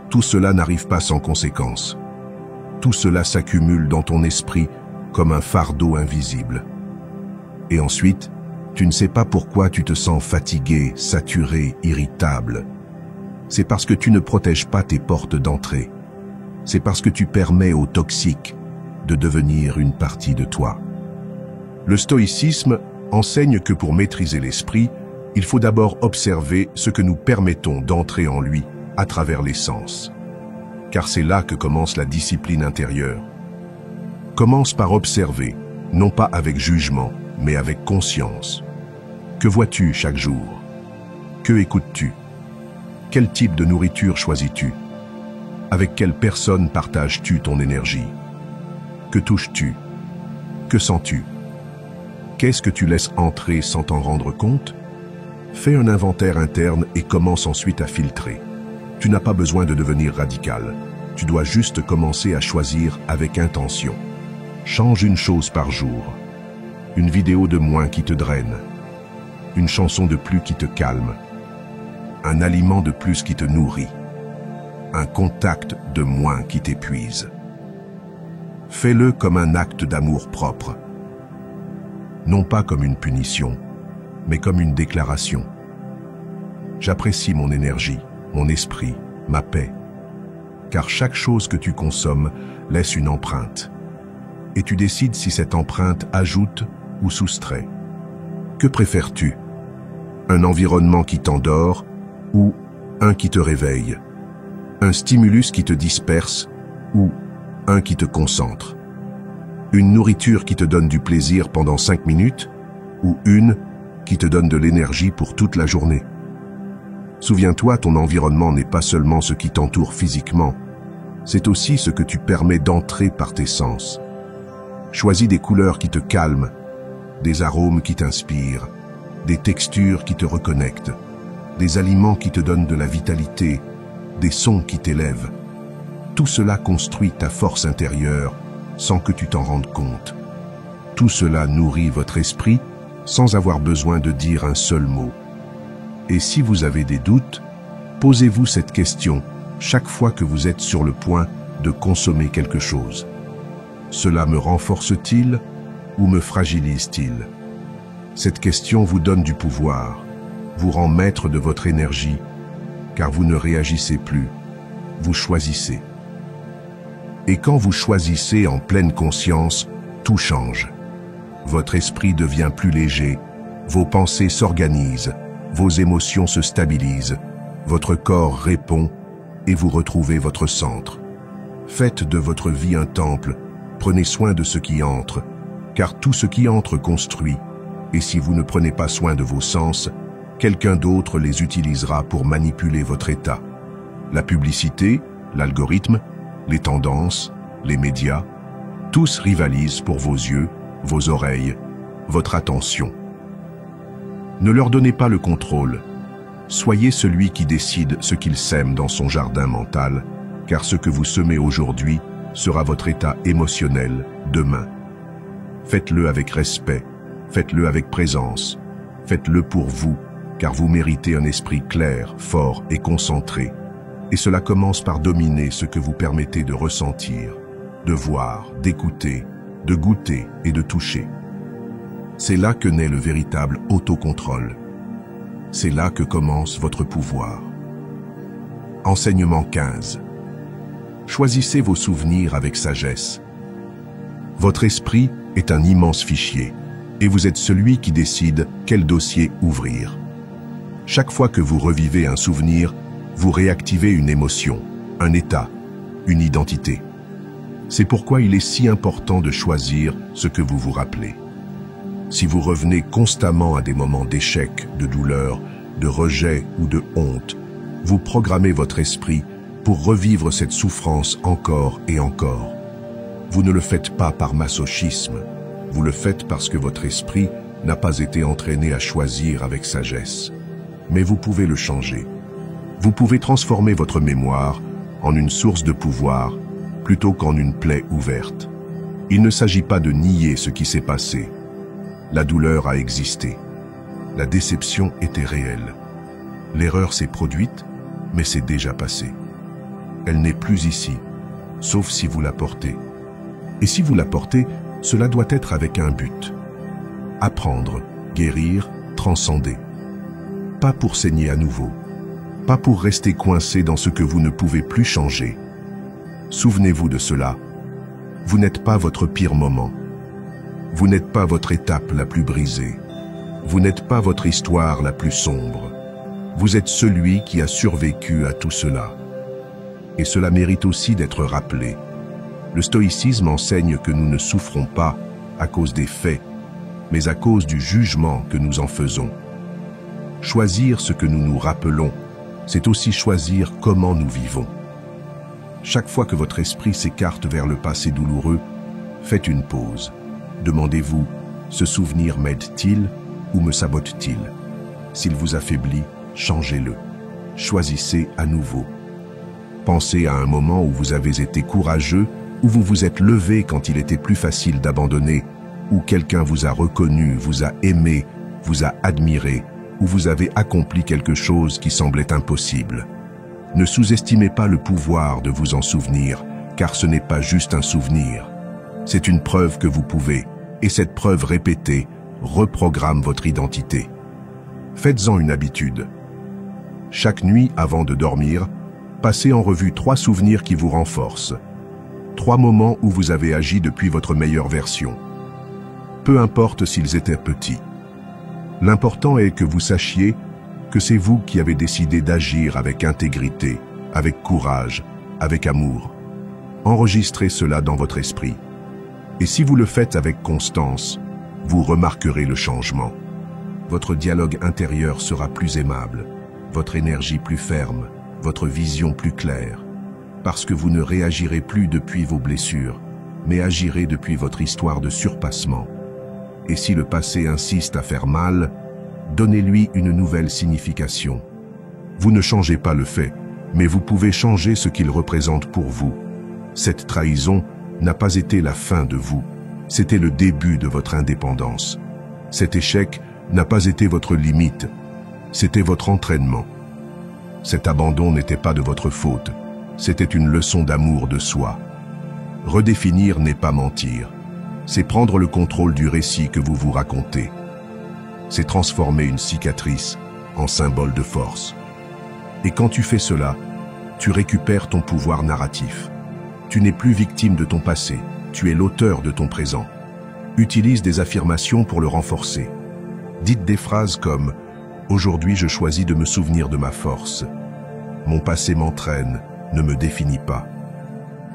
Tout cela n'arrive pas sans conséquence. Tout cela s'accumule dans ton esprit comme un fardeau invisible. Et ensuite, tu ne sais pas pourquoi tu te sens fatigué, saturé, irritable. C'est parce que tu ne protèges pas tes portes d'entrée. C'est parce que tu permets aux toxiques de devenir une partie de toi. Le stoïcisme enseigne que pour maîtriser l'esprit, il faut d'abord observer ce que nous permettons d'entrer en lui à travers les sens. Car c'est là que commence la discipline intérieure. Commence par observer, non pas avec jugement, mais avec conscience. Que vois-tu chaque jour? Que écoutes-tu? Quel type de nourriture choisis-tu? Avec quelle personne partages-tu ton énergie? Que touches-tu? Que sens-tu? Qu'est-ce que tu laisses entrer sans t'en rendre compte? Fais un inventaire interne et commence ensuite à filtrer. Tu n'as pas besoin de devenir radical. Tu dois juste commencer à choisir avec intention. Change une chose par jour. Une vidéo de moins qui te draine. Une chanson de plus qui te calme. Un aliment de plus qui te nourrit. Un contact de moins qui t'épuise. Fais-le comme un acte d'amour propre. Non pas comme une punition, mais comme une déclaration. J'apprécie mon énergie, mon esprit, ma paix. Car chaque chose que tu consommes laisse une empreinte. Et tu décides si cette empreinte ajoute ou soustrait. Que préfères-tu? Un environnement qui t'endort ou un qui te réveille? Un stimulus qui te disperse ou un qui te concentre? Une nourriture qui te donne du plaisir pendant 5 minutes ou une qui te donne de l'énergie pour toute la journée? Souviens-toi, ton environnement n'est pas seulement ce qui t'entoure physiquement, c'est aussi ce que tu permets d'entrer par tes sens. Choisis des couleurs qui te calment, des arômes qui t'inspirent, des textures qui te reconnectent, des aliments qui te donnent de la vitalité, des sons qui t'élèvent. Tout cela construit ta force intérieure sans que tu t'en rendes compte. Tout cela nourrit votre esprit sans avoir besoin de dire un seul mot. Et si vous avez des doutes, posez-vous cette question chaque fois que vous êtes sur le point de consommer quelque chose. Cela me renforce-t-il ou me fragilise-t-il? Cette question vous donne du pouvoir, vous rend maître de votre énergie, car vous ne réagissez plus, vous choisissez. Et quand vous choisissez en pleine conscience, tout change. Votre esprit devient plus léger, vos pensées s'organisent, vos émotions se stabilisent, votre corps répond et vous retrouvez votre centre. Faites de votre vie un temple, prenez soin de ce qui entre, car tout ce qui entre construit, et si vous ne prenez pas soin de vos sens, quelqu'un d'autre les utilisera pour manipuler votre état. La publicité, l'algorithme, les tendances, les médias, tous rivalisent pour vos yeux, vos oreilles, votre attention. Ne leur donnez pas le contrôle. Soyez celui qui décide ce qu'il sème dans son jardin mental, car ce que vous semez aujourd'hui sera votre état émotionnel demain. Faites-le avec respect, faites-le avec présence, faites-le pour vous, car vous méritez un esprit clair, fort et concentré. Et cela commence par dominer ce que vous permettez de ressentir, de voir, d'écouter, de goûter et de toucher. C'est là que naît le véritable autocontrôle. C'est là que commence votre pouvoir. Enseignement 15. Choisissez vos souvenirs avec sagesse. Votre esprit est un immense fichier, et vous êtes celui qui décide quel dossier ouvrir. Chaque fois que vous revivez un souvenir, vous réactivez une émotion, un état, une identité. C'est pourquoi il est si important de choisir ce que vous vous rappelez. Si vous revenez constamment à des moments d'échec, de douleur, de rejet ou de honte, vous programmez votre esprit pour revivre cette souffrance encore et encore. Vous ne le faites pas par masochisme, vous le faites parce que votre esprit n'a pas été entraîné à choisir avec sagesse. Mais vous pouvez le changer. Vous pouvez transformer votre mémoire en une source de pouvoir plutôt qu'en une plaie ouverte. Il ne s'agit pas de nier ce qui s'est passé. La douleur a existé. La déception était réelle. L'erreur s'est produite, mais c'est déjà passé. Elle n'est plus ici, sauf si vous la portez. Et si vous la portez, cela doit être avec un but. Apprendre, guérir, transcender. Pas pour saigner à nouveau. Pas pour rester coincé dans ce que vous ne pouvez plus changer. Souvenez-vous de cela. Vous n'êtes pas votre pire moment. Vous n'êtes pas votre étape la plus brisée. Vous n'êtes pas votre histoire la plus sombre. Vous êtes celui qui a survécu à tout cela. Et cela mérite aussi d'être rappelé. Le stoïcisme enseigne que nous ne souffrons pas à cause des faits, mais à cause du jugement que nous en faisons. Choisir ce que nous nous rappelons, c'est aussi choisir comment nous vivons. Chaque fois que votre esprit s'écarte vers le passé douloureux, faites une pause. Demandez-vous, ce souvenir m'aide-t-il ou me sabote-t-il? S'il vous affaiblit, changez-le. Choisissez à nouveau. Pensez à un moment où vous avez été courageux, où vous vous êtes levé quand il était plus facile d'abandonner, où quelqu'un vous a reconnu, vous a aimé, vous a admiré, où vous avez accompli quelque chose qui semblait impossible. Ne sous-estimez pas le pouvoir de vous en souvenir, car ce n'est pas juste un souvenir. C'est une preuve que vous pouvez, et cette preuve répétée reprogramme votre identité. Faites-en une habitude. Chaque nuit avant de dormir, passez en revue 3 souvenirs qui vous renforcent. 3 moments où vous avez agi depuis votre meilleure version. Peu importe s'ils étaient petits. L'important est que vous sachiez que c'est vous qui avez décidé d'agir avec intégrité, avec courage, avec amour. Enregistrez cela dans votre esprit. Et si vous le faites avec constance, vous remarquerez le changement. Votre dialogue intérieur sera plus aimable, votre énergie plus ferme, votre vision plus claire, parce que vous ne réagirez plus depuis vos blessures, mais agirez depuis votre histoire de surpassement. Et si le passé insiste à faire mal, donnez-lui une nouvelle signification. Vous ne changez pas le fait, mais vous pouvez changer ce qu'il représente pour vous. Cette trahison n'a pas été la fin de vous, c'était le début de votre indépendance. Cet échec n'a pas été votre limite, c'était votre entraînement. Cet abandon n'était pas de votre faute, c'était une leçon d'amour de soi. Redéfinir n'est pas mentir, c'est prendre le contrôle du récit que vous vous racontez. C'est transformer une cicatrice en symbole de force. Et quand tu fais cela, tu récupères ton pouvoir narratif. Tu n'es plus victime de ton passé, tu es l'auteur de ton présent. Utilise des affirmations pour le renforcer. Dites des phrases comme « Aujourd'hui je choisis de me souvenir de ma force. Mon passé m'entraîne ne me définit pas.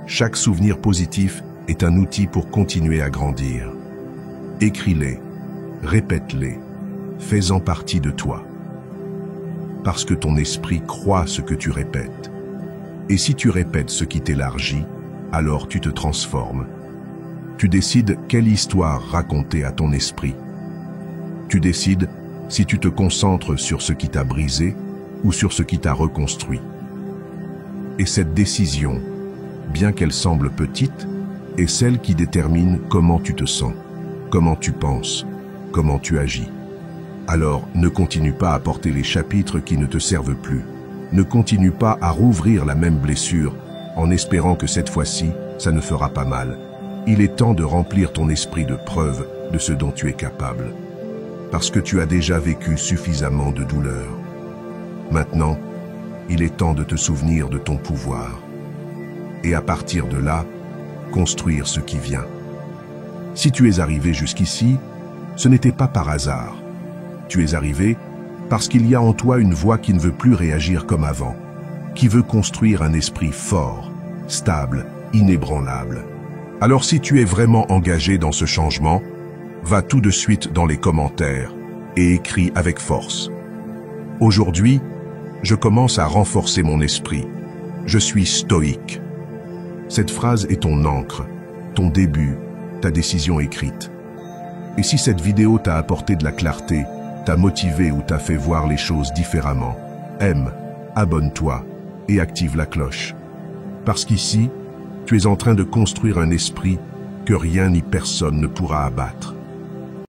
Chaque souvenir positif est un outil pour continuer à grandir. Écris-les, répète-les, fais-en partie de toi. Parce que ton esprit croit ce que tu répètes. Et si tu répètes ce qui t'élargit, alors tu te transformes. Tu décides quelle histoire raconter à ton esprit. Tu décides si tu te concentres sur ce qui t'a brisé ou sur ce qui t'a reconstruit. Et cette décision, bien qu'elle semble petite, est celle qui détermine comment tu te sens, comment tu penses, comment tu agis. Alors, ne continue pas à porter les chapitres qui ne te servent plus. Ne continue pas à rouvrir la même blessure en espérant que cette fois-ci, ça ne fera pas mal. Il est temps de remplir ton esprit de preuves de ce dont tu es capable. Parce que tu as déjà vécu suffisamment de douleur. Maintenant, il est temps de te souvenir de ton pouvoir. Et à partir de là, construire ce qui vient. Si tu es arrivé jusqu'ici, ce n'était pas par hasard. Tu es arrivé parce qu'il y a en toi une voix qui ne veut plus réagir comme avant, qui veut construire un esprit fort, stable, inébranlable. Alors si tu es vraiment engagé dans ce changement, va tout de suite dans les commentaires et écris avec force. Aujourd'hui, je commence à renforcer mon esprit. Je suis stoïque. Cette phrase est ton encre, ton début, ta décision écrite. Et si cette vidéo t'a apporté de la clarté, t'a motivé ou t'a fait voir les choses différemment, aime, abonne-toi et active la cloche. Parce qu'ici, tu es en train de construire un esprit que rien ni personne ne pourra abattre.